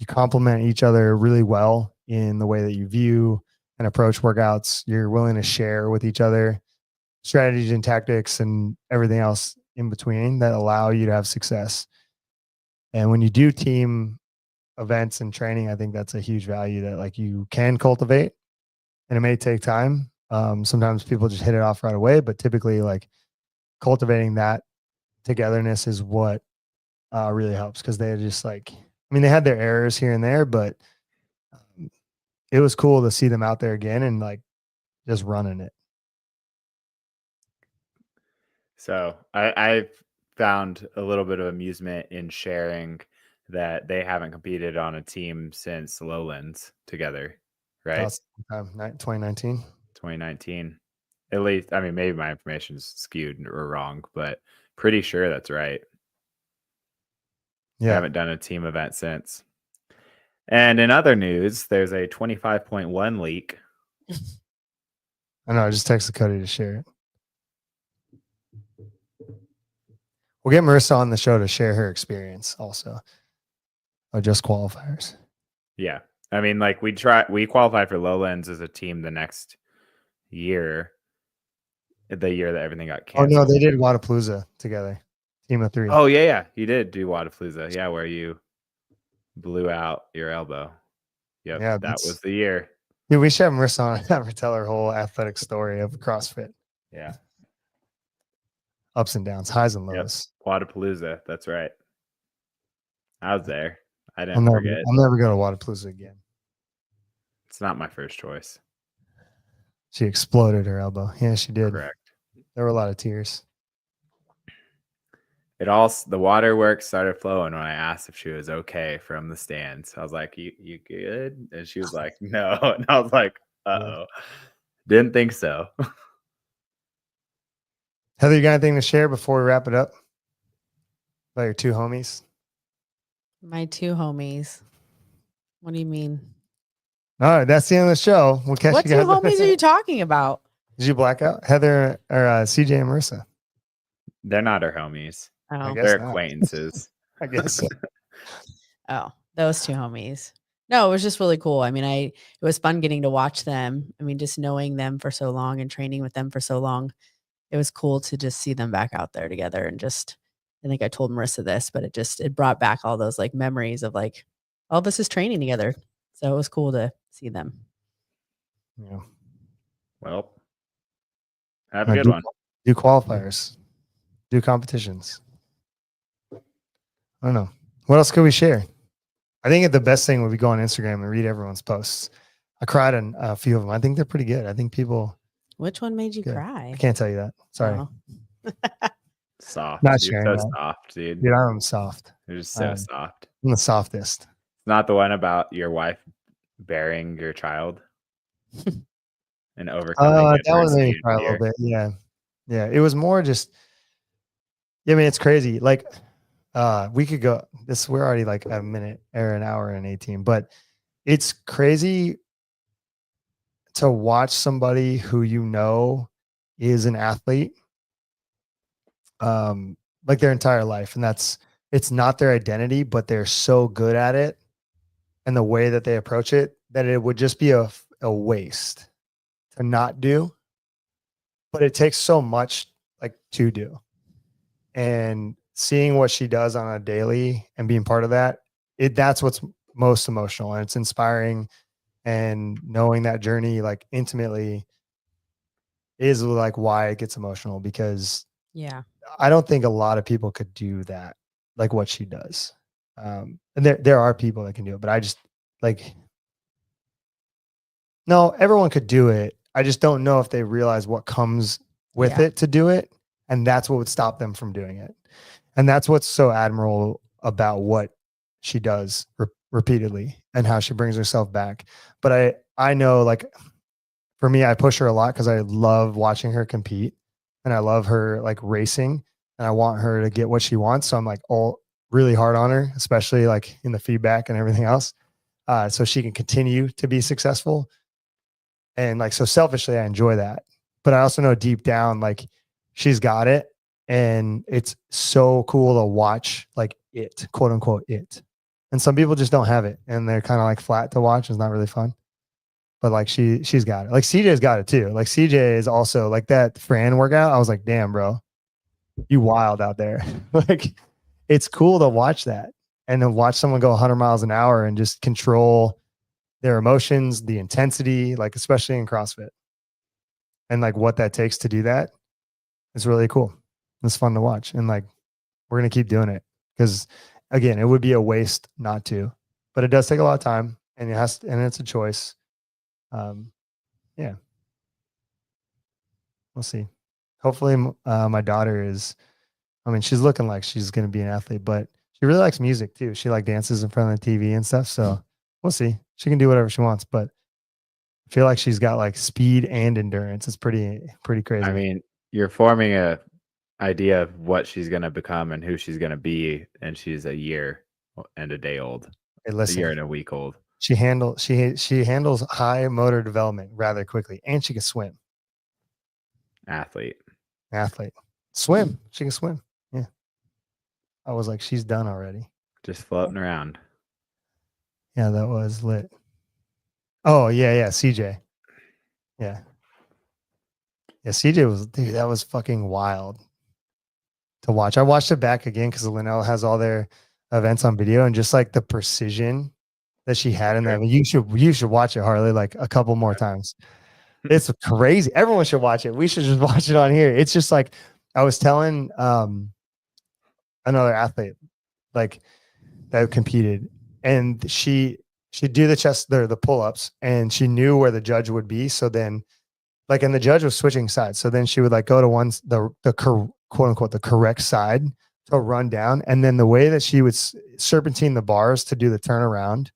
you complement each other really well in the way that you view and approach workouts. You're willing to share with each other strategies and tactics and everything else in between that allow you to have success. And when you do team events and training, I think that's a huge value that like you can cultivate, and it may take time. Sometimes people just hit it off right away, but typically like cultivating that togetherness is what really helps, because they're just like, I mean, they had their errors here and there, but it was cool to see them out there again and like just running it. So I've found a little bit of amusement in sharing that they haven't competed on a team since Lowlands together, right? 2019. 2019. At least, I mean, maybe my information is skewed or wrong, but pretty sure that's right. Yeah. I haven't done a team event since. And in other news, there's a 25.1 leak. I know. I just texted Cody to share it. We'll get Marissa on the show to share her experience also. Or just qualifiers. Yeah. I mean, like we qualified for Lowlands as a team the next year, the year that everything got canceled. Oh, no, they did Wadapalooza together. Team of 3. Oh, yeah. You did do Wadapalooza. Yeah, where you blew out your elbow. Yep. Yeah, that was the year. Dude, we should have Marissa on and have her tell her whole athletic story of CrossFit. Yeah. Ups and downs, highs and lows. Yep. Wadapalooza. That's right. I was there. I didn't forget. I'll never go to Wadapalooza again. It's not my first choice. She exploded her elbow. Yeah, she did. Correct. There were a lot of tears. The waterworks started flowing when I asked if she was okay from the stands. I was like, you good? And she was like, no. And I was like, uh-oh. Didn't think so. Heather, you got anything to share before we wrap it up about your 2 homies? My 2 homies. What do you mean? All right, that's the end of the show. We'll catch you guys. What 2 homies are you talking about? Did you black out? Heather or CJ and Marissa? They're not our homies. Oh. They're acquaintances. I guess so. Oh, those 2 homies. No, it was just really cool. I mean, it was fun getting to watch them. I mean, just knowing them for so long and training with them for so long. It was cool to just see them back out there together, and just, I think I told Marissa this, but it brought back all those like memories of like all of us is training together. So it was cool to see them. Yeah. Well, have a good one. Do qualifiers. Do competitions. I don't know. What else could we share? I think the best thing would be go on Instagram and read everyone's posts. I cried on a few of them. I think they're pretty good. I think people. Which one made you cry? I can't tell you that. Sorry. Oh. Soft. Not You're sharing so that. Soft, dude. Dude, I'm soft. You're just so soft. I'm the softest. Not the one about your wife burying your child and overcoming. That one made me cry a little bit. Yeah. Yeah. It was more just, I mean, it's crazy. Like, we could go we're already like a minute or an hour and 18, but it's crazy to watch somebody who is an athlete like their entire life, and it's not their identity, but they're so good at it and the way that they approach it that it would just be a waste to not do, but it takes so much like to do. And seeing what she does on a daily and being part of that's what's most emotional, and it's inspiring. And knowing that journey like intimately is like why it gets emotional, because I don't think a lot of people could do that, like what she does. And there are people that can do it, but I just like, no, everyone could do it. I just don't know if they realize what comes with it to do it. And that's what would stop them from doing it. And that's what's so admirable about what she does repeatedly and how she brings herself back. But I know, like, for me, I push her a lot because I love watching her compete, and I love her like racing, and I want her to get what she wants. So I'm like really hard on her, especially like in the feedback and everything else, so she can continue to be successful. And like, so selfishly, I enjoy that. But I also know deep down, like, she's got it. And it's so cool to watch, like, quote unquote, it. And some people just don't have it, and they're kind of like flat to watch. It's not really fun. But like she's got it. Like CJ's got it too. Like CJ is also like that Fran workout. I was like, damn, bro, you wild out there. Like it's cool to watch that and to watch someone go 100 miles an hour and just control their emotions, the intensity, like especially in CrossFit, and like what that takes to do that. It's really cool. It's fun to watch, and like we're gonna keep doing it because again, it would be a waste not to. But it does take a lot of time, and it's a choice. Yeah, we'll see. Hopefully, my daughter is. I mean, she's looking like she's going to be an athlete, but she really likes music too. She like dances in front of the TV and stuff. So we'll see. She can do whatever she wants, but I feel like she's got like speed and endurance. It's pretty crazy. I mean, you're forming a idea of what she's going to become and who she's going to be, and she's a year and a day old. Hey, listen, a year and a week old. She handles high motor development rather quickly, and she can swim. Athlete. Swim. She can swim. Yeah. I was like, she's done already. Just floating around. Yeah, that was lit. Oh, yeah, CJ. Yeah. Yeah, CJ was, dude, that was fucking wild to watch. I watched it back again because Linnell has all their events on video, and just like the precision that she had in that. You should watch it, Harley, like a couple more times. It's crazy. Everyone should watch it. We should just watch it on here. It's just like I was telling another athlete like that competed, and she'd do the chest the pull-ups, and she knew where the judge would be. So then like, and the judge was switching sides. So then she would like go to the quote unquote the correct side to run down. And then the way that she would serpentine the bars to do the turnaround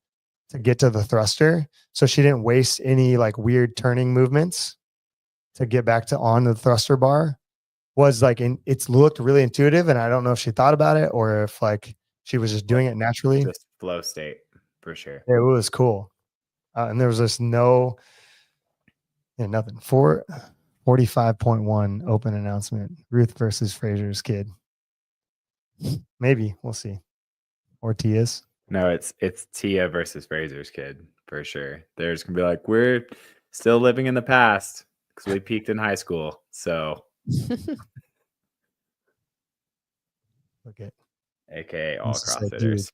to get to the thruster. So she didn't waste any like weird turning movements to get back to on the thruster bar was like, it's looked really intuitive. And I don't know if she thought about it or if like she was just doing it naturally. Just flow state for sure. Yeah, it was cool. And there was just nothing. 45.1 open announcement. Ruth versus Fraser's kid. Maybe we'll see. Or Tia's. No, it's Tia versus Fraser's kid for sure. They're just gonna be like, we're still living in the past because we peaked in high school. So, okay. AKA all CrossFitters.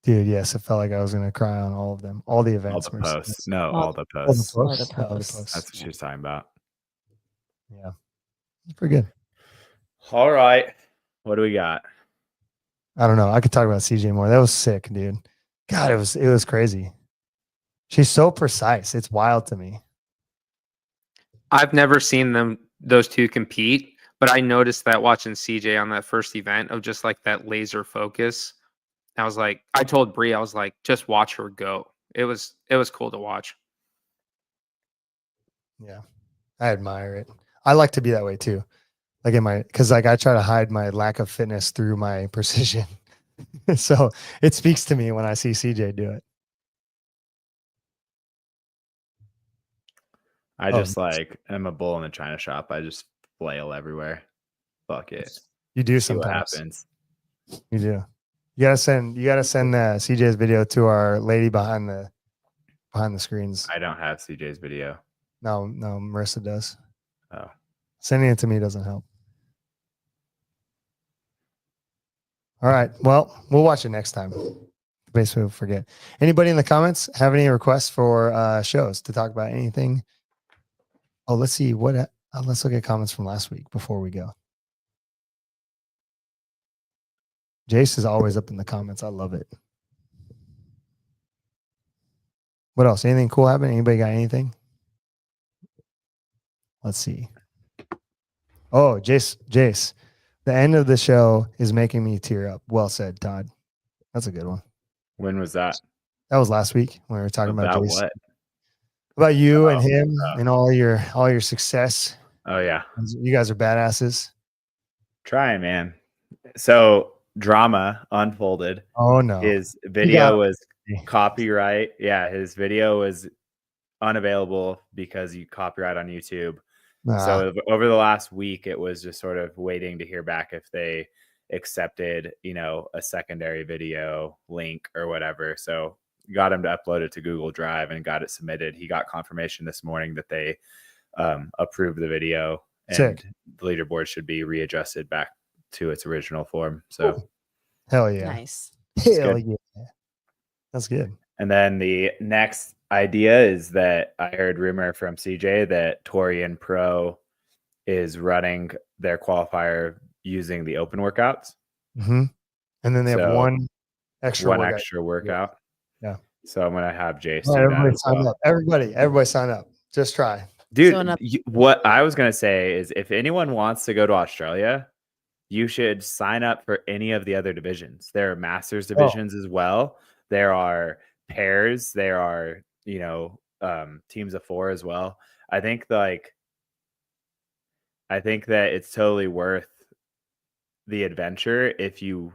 Dude, yes, it felt like I was gonna cry on all of them, all the events. All the posts. No, all the posts. All the posts. That's what she was talking about. Yeah, it's pretty good. All right, what do we got? I don't know. I could talk about CJ more. That was sick, dude. God, it was crazy. She's so precise. It's wild to me. I've never seen those two compete, but I noticed that watching CJ on that first event of just like that laser focus. I was like, I told Bree, I was like, just watch her go. It was cool to watch. Yeah, I admire it. I like to be that way too. Like because like I try to hide my lack of fitness through my precision. So it speaks to me when I see CJ do it. I just I'm a bull in the china shop. I just flail everywhere. Fuck it. You do See sometimes. what happens. You do. You gotta send CJ's video to our lady behind the screens. I don't have CJ's video. No, Marissa does. Oh. Sending it to me doesn't help. All right. Well, we'll watch it next time. Basically, we'll forget. Anybody in the comments have any requests for shows to talk about anything? Oh, let's see let's look at comments from last week before we go. Jace is always up in the comments. I love it. What else? Anything cool happen? Anybody got anything? Let's see. Oh, Jace. The end of the show is making me tear up. Well said, Todd. That's a good one. When was that? That was last week when we were talking about Jace. What? About you and him and all your success. Oh yeah. You guys are badasses. Trying, man. So drama unfolded. Oh no. His video was copyright. Yeah, his video was unavailable because you copyright on YouTube. So over the last week, it was just sort of waiting to hear back if they accepted, a secondary video link or whatever. So got him to upload it to Google Drive and got it submitted. He got confirmation this morning that they approved the video, and Sick. the leaderboard should be readjusted back to its original form. So cool. Hell yeah. Nice. Hell yeah. That's good. And then the next idea is that I heard rumor from CJ that Torian Pro is running their qualifier using the open workouts. Mm-hmm. And then they have one extra workout. Yeah. So I'm gonna have Jace. Everybody sign up. Everybody sign up. Just try. Dude, what I was gonna say is, if anyone wants to go to Australia, you should sign up for any of the other divisions. There are masters divisions as well. There are pairs. There are teams of 4 as well. I think that it's totally worth the adventure if you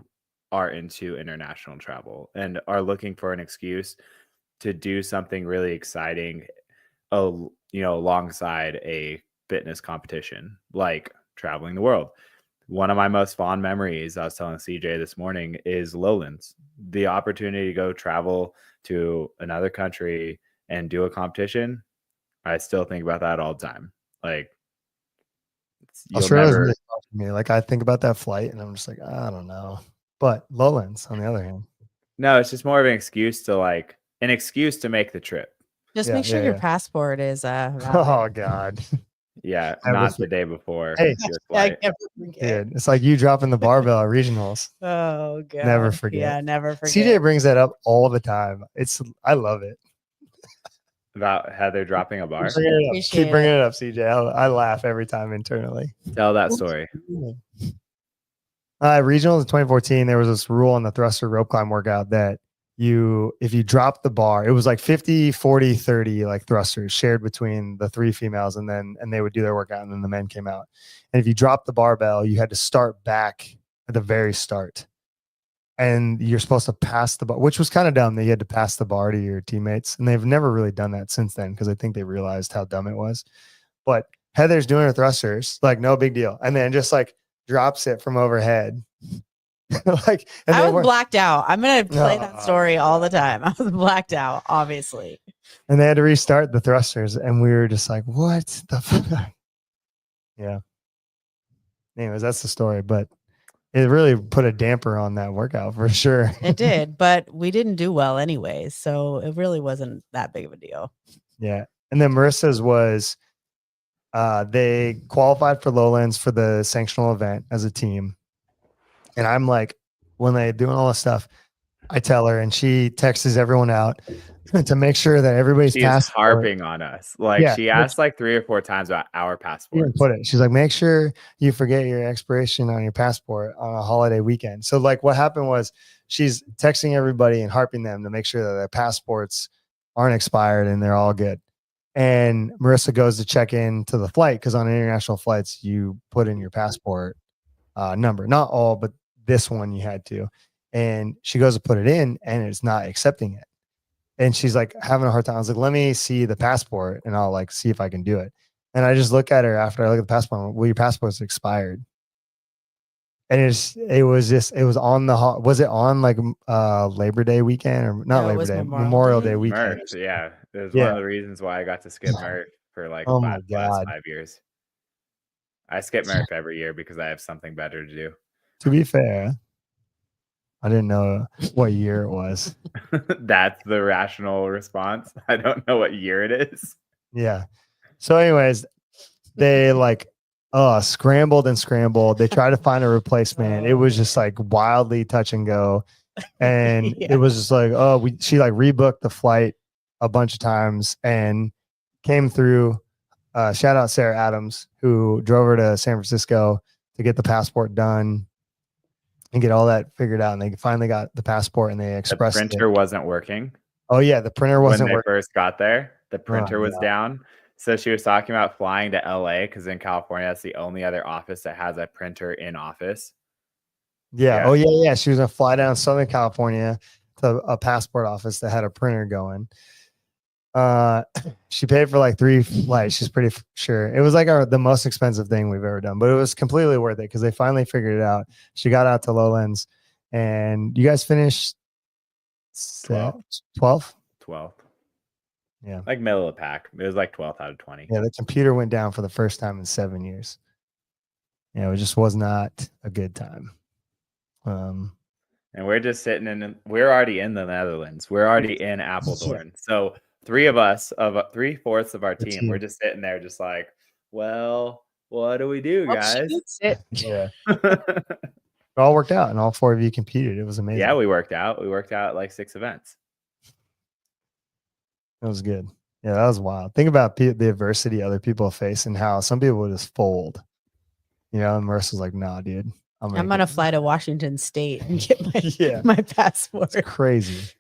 are into international travel and are looking for an excuse to do something really exciting, alongside a fitness competition, like traveling the world. One of my most fond memories, I was telling CJ this morning, is Lowlands. The opportunity to go travel to another country and do a competition. I still think about that all the time. Like, Australia's really tough for me. Like, I think about that flight and I'm just like, I don't know. But Lowlands, on the other hand, no, it's just more of an excuse to make the trip. Just make sure your passport is oh God. Yeah, not the day before. Hey, your flight. Dude, it's like you dropping the barbell at regionals. Oh God. Never forget. Yeah, never forget. CJ brings that up all the time. I love it. About Heather dropping a bar. Keep bringing it up, CJ. I laugh every time internally. Tell that story. Regionals in 2014, there was this rule on the thruster rope climb workout that if you drop the bar, it was like 50, 40, 30 like thrusters shared between the 3 females, and they would do their workout, and then the men came out. And if you dropped the barbell, you had to start back at the very start. And you're supposed to pass the bar, which was kind of dumb that you had to pass the bar to your teammates. And they've never really done that since then, because I think they realized how dumb it was. But Heather's doing her thrusters, like no big deal. And then just like drops it from overhead. Like, and I was blacked out. I'm going to play that story all the time. I was blacked out, obviously. And they had to restart the thrusters. And we were just like, what the fuck? Yeah. Anyways, that's the story. But it really put a damper on that workout for sure. It did, but we didn't do well anyways, so it really wasn't that big of a deal. Yeah. And then Marissa's was they qualified for Lowlands for the sanctional event as a team. And I'm like, when they're doing all this stuff, I tell her, and she texts everyone out to make sure that everybody's passport. Harping on us. Like, she asked like 3 or 4 times about our passports. She's like, make sure you forget your expiration on your passport on a holiday weekend. So like what happened was she's texting everybody and harping them to make sure that their passports aren't expired and they're all good. And Marissa goes to check in to the flight, because on international flights, you put in your passport number. Not all, but this one you had to. And she goes to put it in and it's not accepting it. And she's like having a hard time. I was like, let me see the passport and I'll like see if I can do it. And I just look at her after I look at the passport. Well, your passport's expired. And it was on was it on like Labor Day weekend or not? Labor Day, Memorial Day weekend. Murph, yeah. It was one of the reasons why I got to skip Murph for like last 5 years. I skip Murph every year because I have something better to do. To be fair, I didn't know what year it was. That's the rational response. I don't know what year it is. Yeah. So anyways, they like scrambled. They tried to find a replacement. It was just like wildly touch and go. And it was just like, she like rebooked the flight a bunch of times and came through. Shout out Sarah Adams, who drove her to San Francisco to get the passport done and get all that figured out. And they finally got the passport and they expressed the printer wasn't working. Oh yeah. The printer wasn't working. When they first got there, the printer was down. So she was talking about flying to LA, because in California, that's the only other office that has a printer in office. Yeah. Oh yeah. She was going to fly down to Southern California to a passport office that had a printer going. She paid for like 3 flights. She's pretty sure it was like the most expensive thing we've ever done, but it was completely worth it because they finally figured it out. She got out to Lowlands, and you guys finished 12th. 12th. Yeah, like middle of the pack. It was like 12th out of 20. Yeah, the computer went down for the first time in 7 years. Yeah, it just was not a good time. And we're just sitting we're already in the Netherlands. We're already in Apeldoorn. So 3/4 of our team, we're just sitting there just like, well, what do we do, guys? Yeah. It all worked out and all 4 of you competed. It was amazing. Yeah, we worked out. We worked out like 6 events. It was good. Yeah, that was wild. Think about the adversity other people face and how some people would just fold. And Marissa's like, nah, dude. I'm gonna fly to Washington State and get my passport. It's crazy.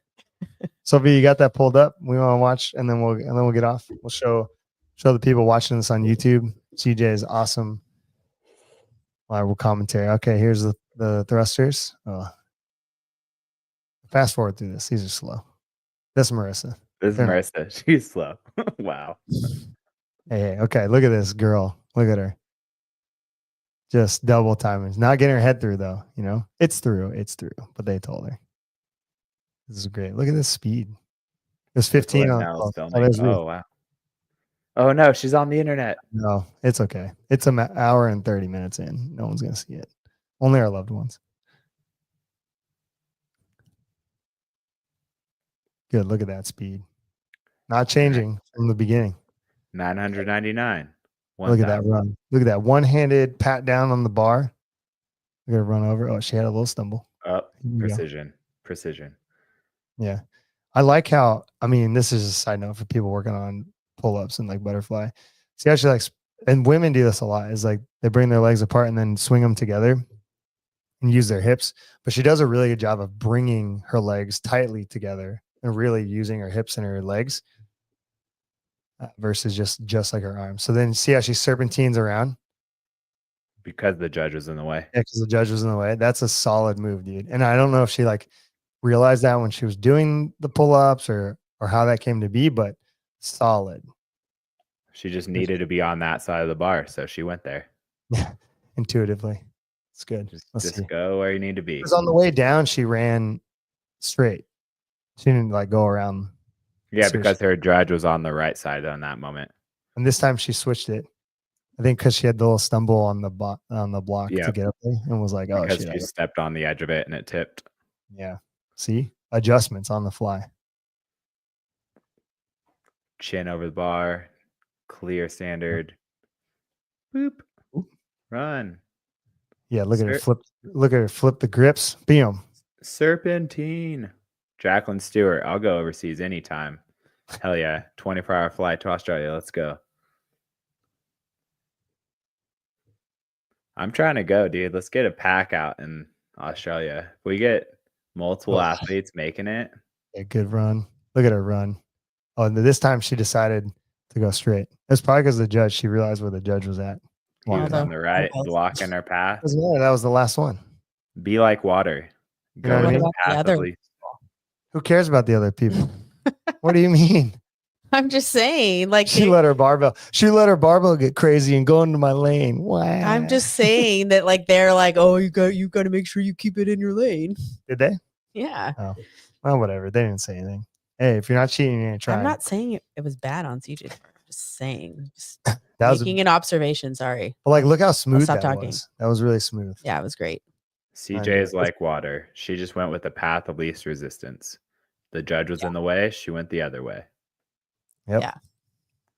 Sophie, you got that pulled up? We want to watch, and then we'll get off. We'll show the people watching this on YouTube. CJ is awesome. Live commentary. Okay, here's the thrusters. Fast forward through this. These are slow. This is Marissa. This is Marissa. She's slow. Wow. Hey, okay. Look at this girl. Look at her. Just double timing. Not getting her head through though. It's through. But they told her. This is great. Look at this speed. It was 15 on. Oh wow. Oh no, she's on the internet. No, it's okay. It's an hour and 30 minutes in. No one's gonna see it. Only our loved ones. Good. Look at that speed. Not changing from the beginning. 999. Look at that run. Look at that one-handed pat down on the bar. Look at her run over. Oh, she had a little stumble. Precision. Yeah. I like how, this is a side note for people working on pull-ups and like butterfly. See how she likes, and women do this a lot, is like they bring their legs apart and then swing them together and use their hips. But she does a really good job of bringing her legs tightly together and really using her hips and her legs. Versus just like her arms. So then see how she serpentines around? Because the judge was in the way. Yeah, because the judge was in the way. That's a solid move, dude. And I don't know if she realized that when she was doing the pull-ups or how that came to be, but solid. She just needed to be on that side of the bar, so she went there. Yeah, intuitively. It's good. Just go where you need to be. Because on the way down, she ran straight. She didn't go around. Yeah, because her judge was on the right side on that moment. And this time she switched it. I think because she had the little stumble on the block to get up there and was like, oh, because she stepped on the edge of it and it tipped. Yeah. See? Adjustments on the fly. Chin over the bar. Clear standard. Boop. Run. Yeah, look at her flip. Look at her flip the grips. Bam. Serpentine. Jacqueline Stewart, I'll go overseas anytime. Hell yeah. 24-hour flight to Australia. Let's go. I'm trying to go, dude. Let's get a pack out in Australia. If we get multiple athletes making it. A good run. Look at her run. Oh, and this time she decided to go straight. It's probably because the judge, she realized where the judge was at. He was on the right, blocking her path. That was the last one. Be like water. Go to the path of least. Who cares about the other people? What do you mean? I'm just saying, she let her barbell get crazy and go into my lane. Wow. I'm just saying that they're like, oh, you got to make sure you keep it in your lane. Did they? Yeah. Oh, well, whatever. They didn't say anything. Hey, if you're not cheating, you ain't trying. I'm not saying it was bad on CJ. I'm just saying, making an observation. Sorry. But look how smooth that was. That was really smooth. Yeah, it was great. CJ is like water. She just went with the path of least resistance. The judge was in the way. She went the other way. Yep. Yeah.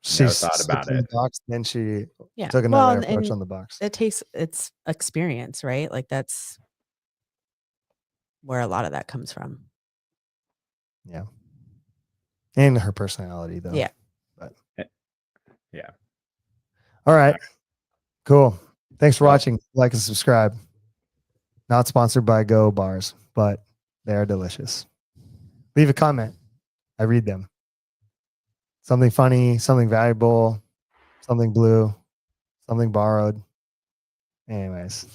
She thought about it. Box, then she took another approach on the box. It's experience, right? That's where a lot of that comes from. Yeah. And her personality, though. Yeah. But yeah. All right. Cool. Thanks for watching. Like and subscribe. Not sponsored by Go Bars, but they are delicious. Leave a comment. I read them. Something funny, something valuable, something blue, something borrowed. Anyways.